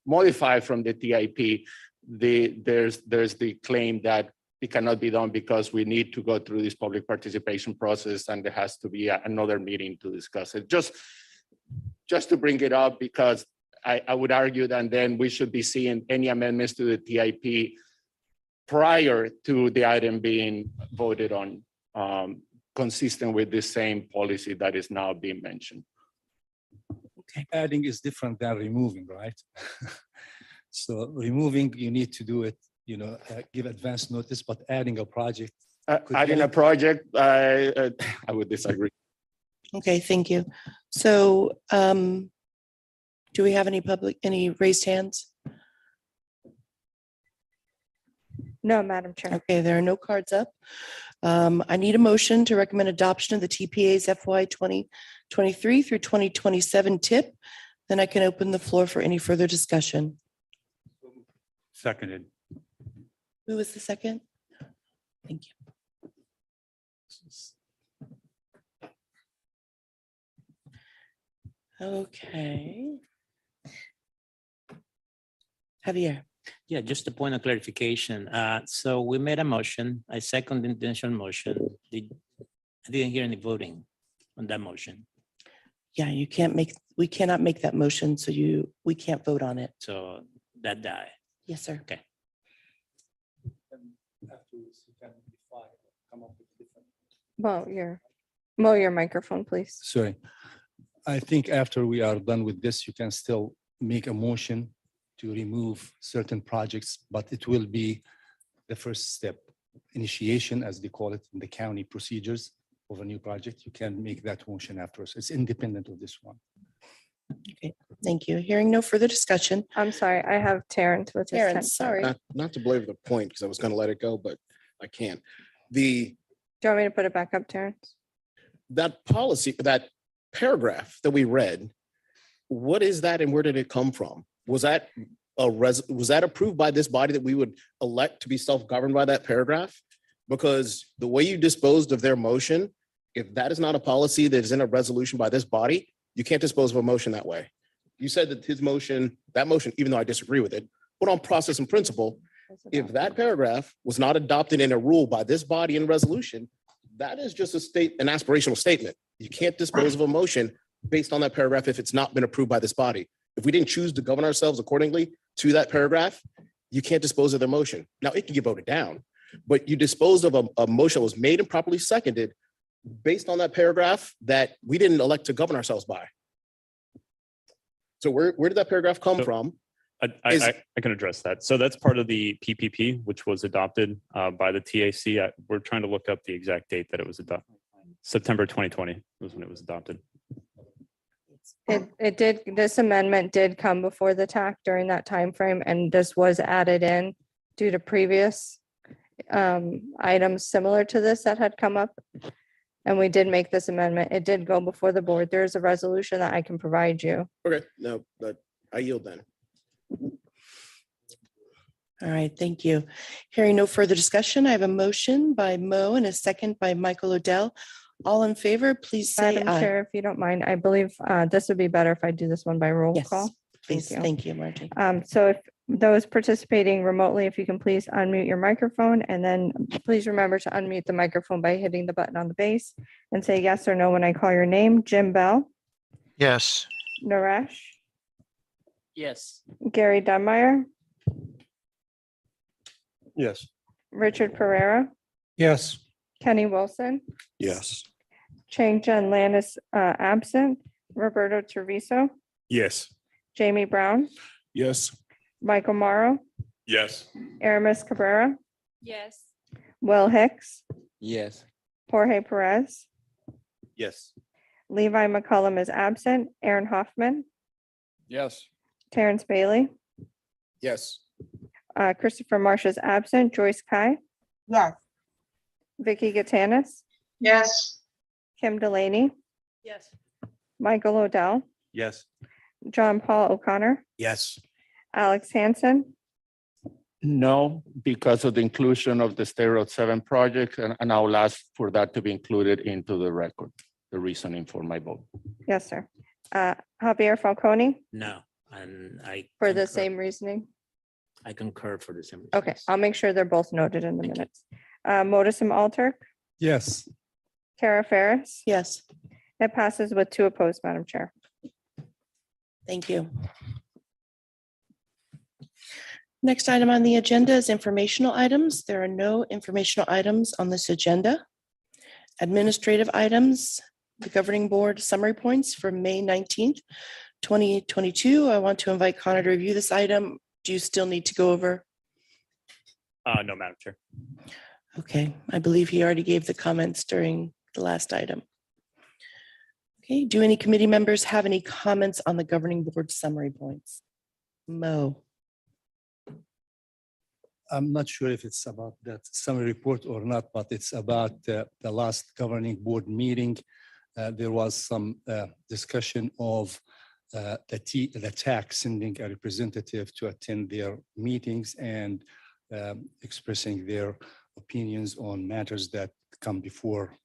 modified from the TIP, there's the claim that it cannot be done because we need to go through this public participation process and there has to be another meeting to discuss it. Just to bring it up, because I would argue that then we should be seeing any amendments to the TIP prior to the item being voted on, consistent with the same policy that is now being mentioned. Okay. Adding is different than removing, right? So removing, you need to do it, give advance notice, but adding a project. Adding a project, I would disagree. Okay, thank you. So do we have any raised hands? No, Madam Chair. Okay, there are no cards up. I need a motion to recommend adoption of the TPA's FY 2023 through 2027 TIP. Then I can open the floor for any further discussion. Seconded. Who was the second? Thank you. Okay. Javier. Yeah, just a point of clarification. So we made a motion. I second the initial motion. I didn't hear any voting on that motion. Yeah, we cannot make that motion, so we can't vote on it. So that died. Yes, sir. Okay. Well, your microphone, please. Sorry. I think after we are done with this, you can still make a motion to remove certain projects, but it will be the first step, initiation, as they call it in the county procedures of a new project. You can make that motion afterwards. It's independent of this one. Okay, thank you. Hearing no further discussion. I'm sorry, I have Terrence with his. Terrence, sorry. Not to belabor the point, because I was gonna let it go, but I can't. The, Do you want me to put it back up, Terrence? that policy, that paragraph that we read, what is that and where did it come from? Was that was that approved by this body that we would elect to be self-governed by that paragraph? Because the way you disposed of their motion, if that is not a policy that is in a resolution by this body, you can't dispose of a motion that way. You said that his motion, that motion, even though I disagree with it, but on process and principle, if that paragraph was not adopted in a rule by this body in resolution, that is just an aspirational statement. You can't dispose of a motion based on that paragraph if it's not been approved by this body. If we didn't choose to govern ourselves accordingly to that paragraph, you can't dispose of their motion. Now, it can get voted down, but you disposed of a motion that was made and properly seconded based on that paragraph that we didn't elect to govern ourselves by. So where did that paragraph come from? I can address that. So that's part of the PPP, which was adopted by the TAC. We're trying to look up the exact date that it was adopted. September 2020 was when it was adopted. It did, this amendment did come before the TAC during that time frame, and this was added in due to previous items similar to this that had come up. And we did make this amendment. It did go before the board. There's a resolution that I can provide you. Okay, no, but I yield then. All right, thank you. Hearing no further discussion, I have a motion by Mo and a second by Michael Odell. All in favor, please say Madam aye. Chair, if you don't mind, I believe this would be better if I do this one by roll Yes, call. please. you. Thank you, Margie. So if those participating remotely, if you can please unmute your microphone, and then please remember to unmute the microphone by hitting the button on the base and say yes or no when I call your name. Jim Bell, Yes. Naresh, Yes. Gary Dunmeyer, Yes. Richard Pereira, Yes. Kenny Wilson, Yes. Chang Jen Lan is absent, Roberto Treviso, Yes. Jamie Brown, Yes. Michael Morrow, Yes. Aramis Cabrera, Yes. Will Hicks, Yes. Jorge Perez, Yes. Levi McCullum is absent, Aaron Hoffman, Yes. Terrence Bailey, Yes. Christopher Marsh is absent, Joyce Kai, Yes. Vicky Gatanis, Yes. Kim Delaney, Yes. Michael Odell, Yes. John Paul O'Connor, Yes. Alex Hansen, No, because of the inclusion of the State Road 7 project, and I will ask for that to be included into the record, the reasoning for my vote. yes, sir. Javier Falcone, No, and I. for the concur. same reasoning. I concur for the same. Okay, reasons. I'll make sure they're both noted in the Thank you. minutes. Modison Alter, Yes. Kara Ferris. Yes, It passes with 2 opposed, Madam Chair. thank you. Next item on the agenda is informational items. There are no informational items on this agenda. Administrative items, the governing board summary points for May 19th, 2022. I want to invite Connor to review this item. Do you still need to go over? No, Madam Chair. Okay, I believe he already gave the comments during the last item. Okay, do any committee members have any comments on the governing board summary points? Mo? I'm not sure if it's about that summary report or not, but it's about the last governing board meeting. There was some discussion of the TAC sending a representative to attend their meetings and expressing their opinions on matters that come before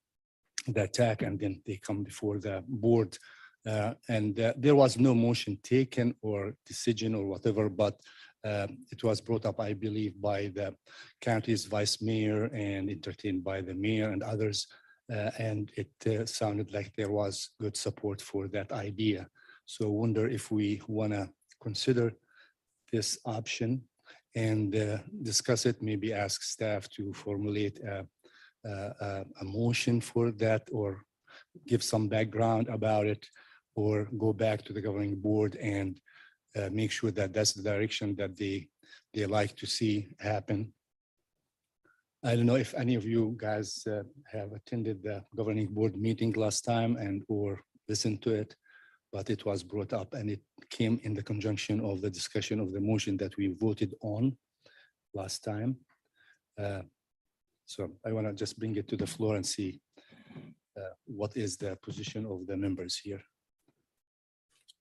the TAC, and then they come before the board. There was no motion taken or decision or whatever, but it was brought up, I believe, by the county's vice mayor and entertained by the mayor and others. And it sounded like there was good support for that idea. So I wonder if we want to consider this option and discuss it, maybe ask staff to formulate a motion for that, or give some background about it, or go back to the governing board and make sure that that's the direction that they like to see happen. I don't know if any of you guys have attended the governing board meeting last time and or listened to it, but it was brought up and it came in the conjunction of the discussion of the motion that we voted on last time. So I want to just bring it to the floor and see what is the position of the members here.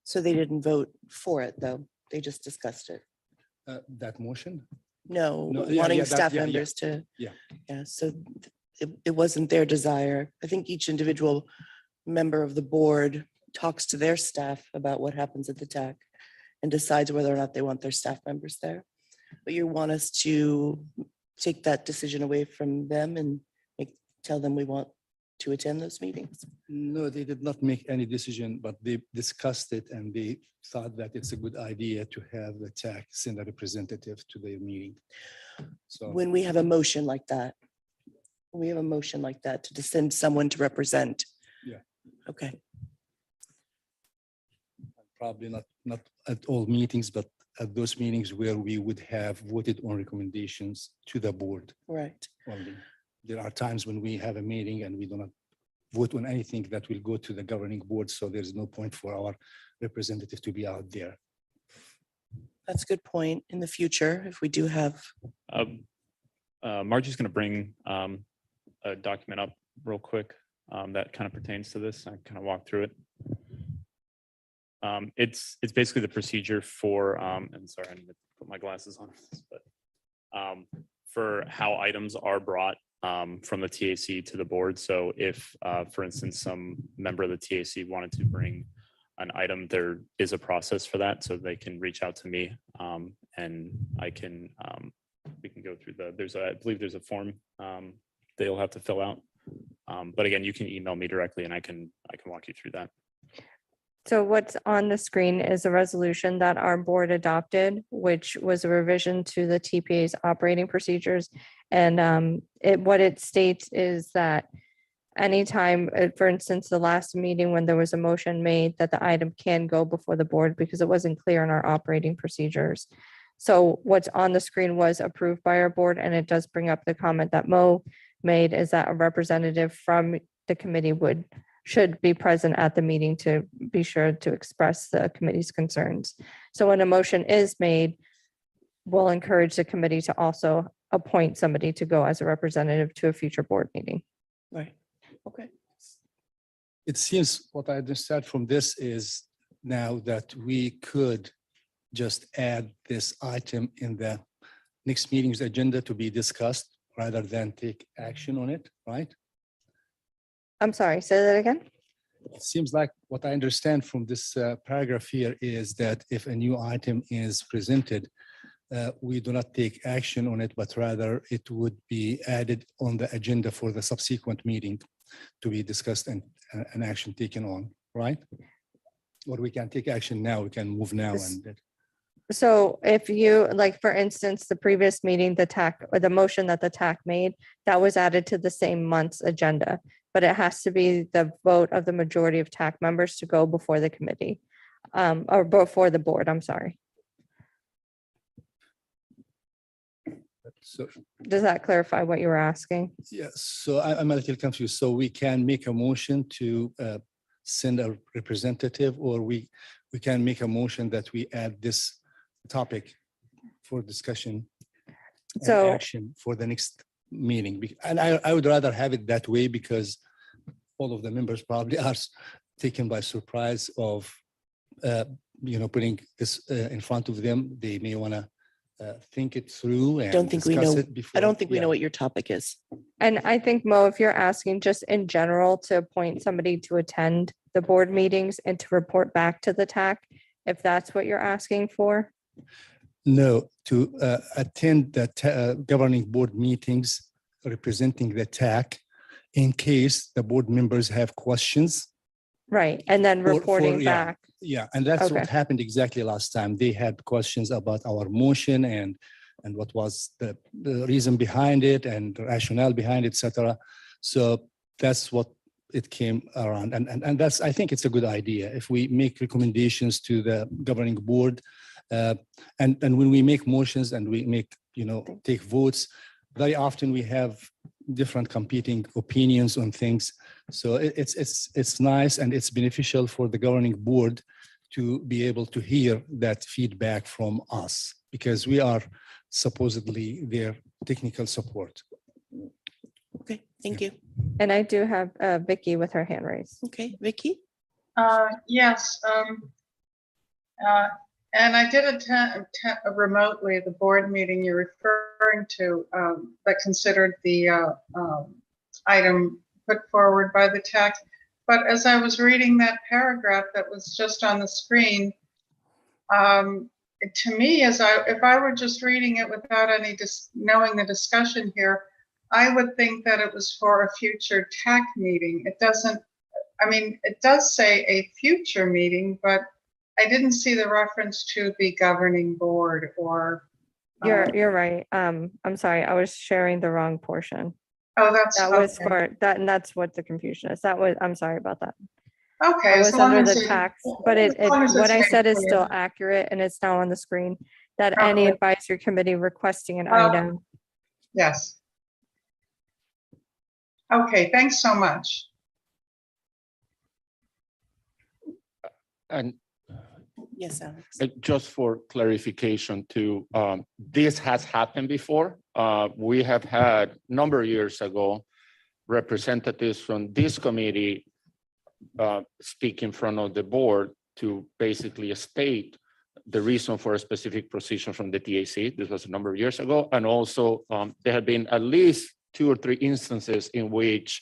So they didn't vote for it, though. They just discussed it. That motion? No, No, yeah, wanting yeah, that- staff yeah, yeah. members to. Yeah. Yeah, so it wasn't their desire. I think each individual member of the board talks to their staff about what happens at the TAC and decides whether or not they want their staff members there. But you want us to take that decision away from them and tell them we want to attend those meetings? No, they did not make any decision, but they discussed it and they thought that it's a good idea to have the TAC send a representative to their meeting. So When we have a motion like that, to send someone to represent. Yeah. Okay, probably not at all meetings, but at those meetings where we would have voted on recommendations to the board right. only. There are times when we have a meeting and we do not vote on anything that will go to the governing board. So there's no point for our representative to be out there. That's a good point. In the future, if we do have, Margie's going to bring a document up real quick that kind of pertains to this. I kind of walked through it. It's basically the procedure for, and sorry, I need to put my glasses on, but for how items are brought from the TAC to the board. So if, for instance, some member of the TAC wanted to bring an item, there is a process for that. So they can reach out to me and I can, we can go through I believe there's a form they'll have to fill out. But again, you can email me directly and I can walk you through that. So what's on the screen is a resolution that our board adopted, which was a revision to the TPA's operating procedures. And what it states is that anytime, for instance, the last meeting when there was a motion made that the item can go before the board because it wasn't clear in our operating procedures. So what's on the screen was approved by our board, and it does bring up the comment that Mo made, is that a representative from the committee should be present at the meeting to be sure to express the committee's concerns. So when a motion is made, we'll encourage the committee to also appoint somebody to go as a representative to a future board meeting. right, okay. It seems what I understand from this is now that we could just add this item in the next meeting's agenda to be discussed rather than take action on it, right? I'm sorry, say that again? It seems like what I understand from this paragraph here is that if a new item is presented, we do not take action on it, but rather it would be added on the agenda for the subsequent meeting to be discussed and an action taken on, right? Or we can take action now, we can move now and. So if you, like, for instance, the previous meeting, the TAC, or the motion that the TAC made, that was added to the same month's agenda, but it has to be the vote of the majority of TAC members to go before the committee, or before the board, I'm sorry. So, Does that clarify what you were asking? yes, so I'm a little confused. So we can make a motion to send a representative, or we can make a motion that we add this topic for discussion and So- action for the next meeting. And I would rather have it that way because all of the members probably are taken by surprise of, putting this in front of them. They may want to think it through and Don't think we discuss know, it before. I don't think we Yeah. know what your topic is. And I think, Mo, if you're asking just in general to appoint somebody to attend the board meetings and to report back to the TAC, if that's what you're asking for. No, to attend the governing board meetings representing the TAC in case the board members have questions. Right, and then For- reporting yeah. back. Yeah, and that's what Okay. happened exactly last time. They had questions about our motion and what was the reason behind it and the rationale behind it, et cetera. So that's what it came around. And that's, I think it's a good idea. If we make recommendations to the governing board, and when we make motions and we make, take votes, very often we have different competing opinions on things. So it's nice and it's beneficial for the governing board to be able to hear that feedback from us because we are supposedly their technical support. Okay, thank you. And I do have Vicky with her hand raised. Okay, Vicky? Yes. And I did attend remotely the board meeting you're referring to that considered the item put forward by the tax. But as I was reading that paragraph that was just on the screen, to me, if I were just reading it without any knowing the discussion here, I would think that it was for a future TAC meeting. It doesn't, I mean, it does say a future meeting, but I didn't see the reference to the governing board or. You're right. I'm sorry, I was sharing the wrong portion. Oh, that's. That was okay. for that, and that's what the confusion is. That was, I'm sorry about that. Okay. It as was long under as the it- tax, but as long as what it's I said made is clear. still accurate and it's now on the screen. That any Okay. advisory committee requesting an Oh. item. Yes. Okay, thanks so much. And Yes, Alex. just for clarification too, this has happened before. We have had a number of years ago, representatives from this committee speak in front of the board to basically state the reason for a specific position from the TAC. This was a number of years ago. And also there have been at least 2 or 3 instances in which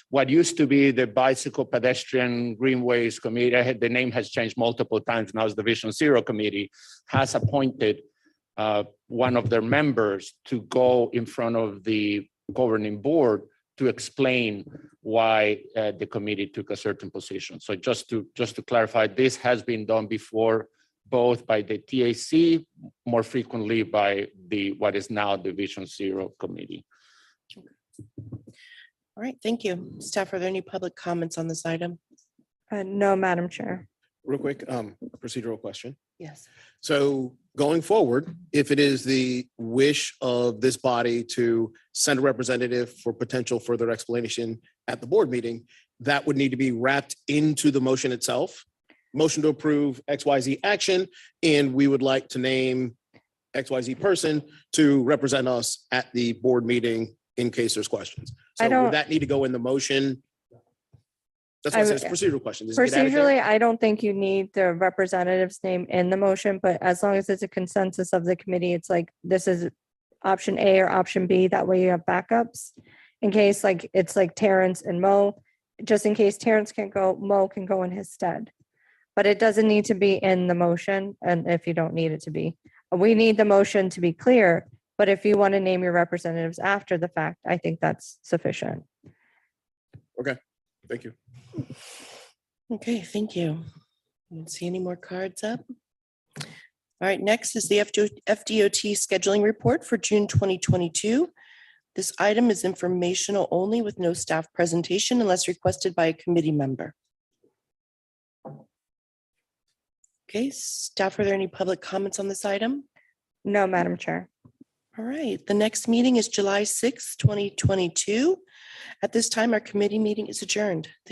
what used to be the Bicycle Pedestrian Greenways Committee, the name has changed multiple times, now it's the Vision Zero Committee, has appointed one of their members to go in front of the governing board to explain why the committee took a certain position. So just to clarify, this has been done before, both by the TAC, more frequently by what is now the Vision Zero Committee. All right, thank you. Staff, are there any public comments on this item? No, Madam Chair. Real quick, procedural question. Yes. So going forward, if it is the wish of this body to send a representative for potential further explanation at the board meeting, that would need to be wrapped into the motion itself. Motion to approve XYZ action, and we would like to name XYZ person to represent us at the board meeting in case there's questions. I So don't- would that need to go in the motion? That's what I said, it's a procedural question. Does it get added there? Procedurally, I don't think you need the representative's name in the motion, but as long as it's a consensus of the committee, it's like, this is option A or option B, that way you have backups. In case like, it's like Terrence and Mo, just in case Terrence can't go, Mo can go in his stead. But it doesn't need to be in the motion, and if you don't need it to be. We need the motion to be clear, but if you want to name your representatives after the fact, I think that's sufficient. Okay, thank you. Okay, thank you. I don't see any more cards up. All right, next is the FDOT scheduling report for June 2022. This item is informational only with no staff presentation unless requested by a committee member. Okay, staff, are there any public comments on this item? No, Madam Chair. All right, the next meeting is July 6th, 2022. At this time, our committee meeting is adjourned. Thank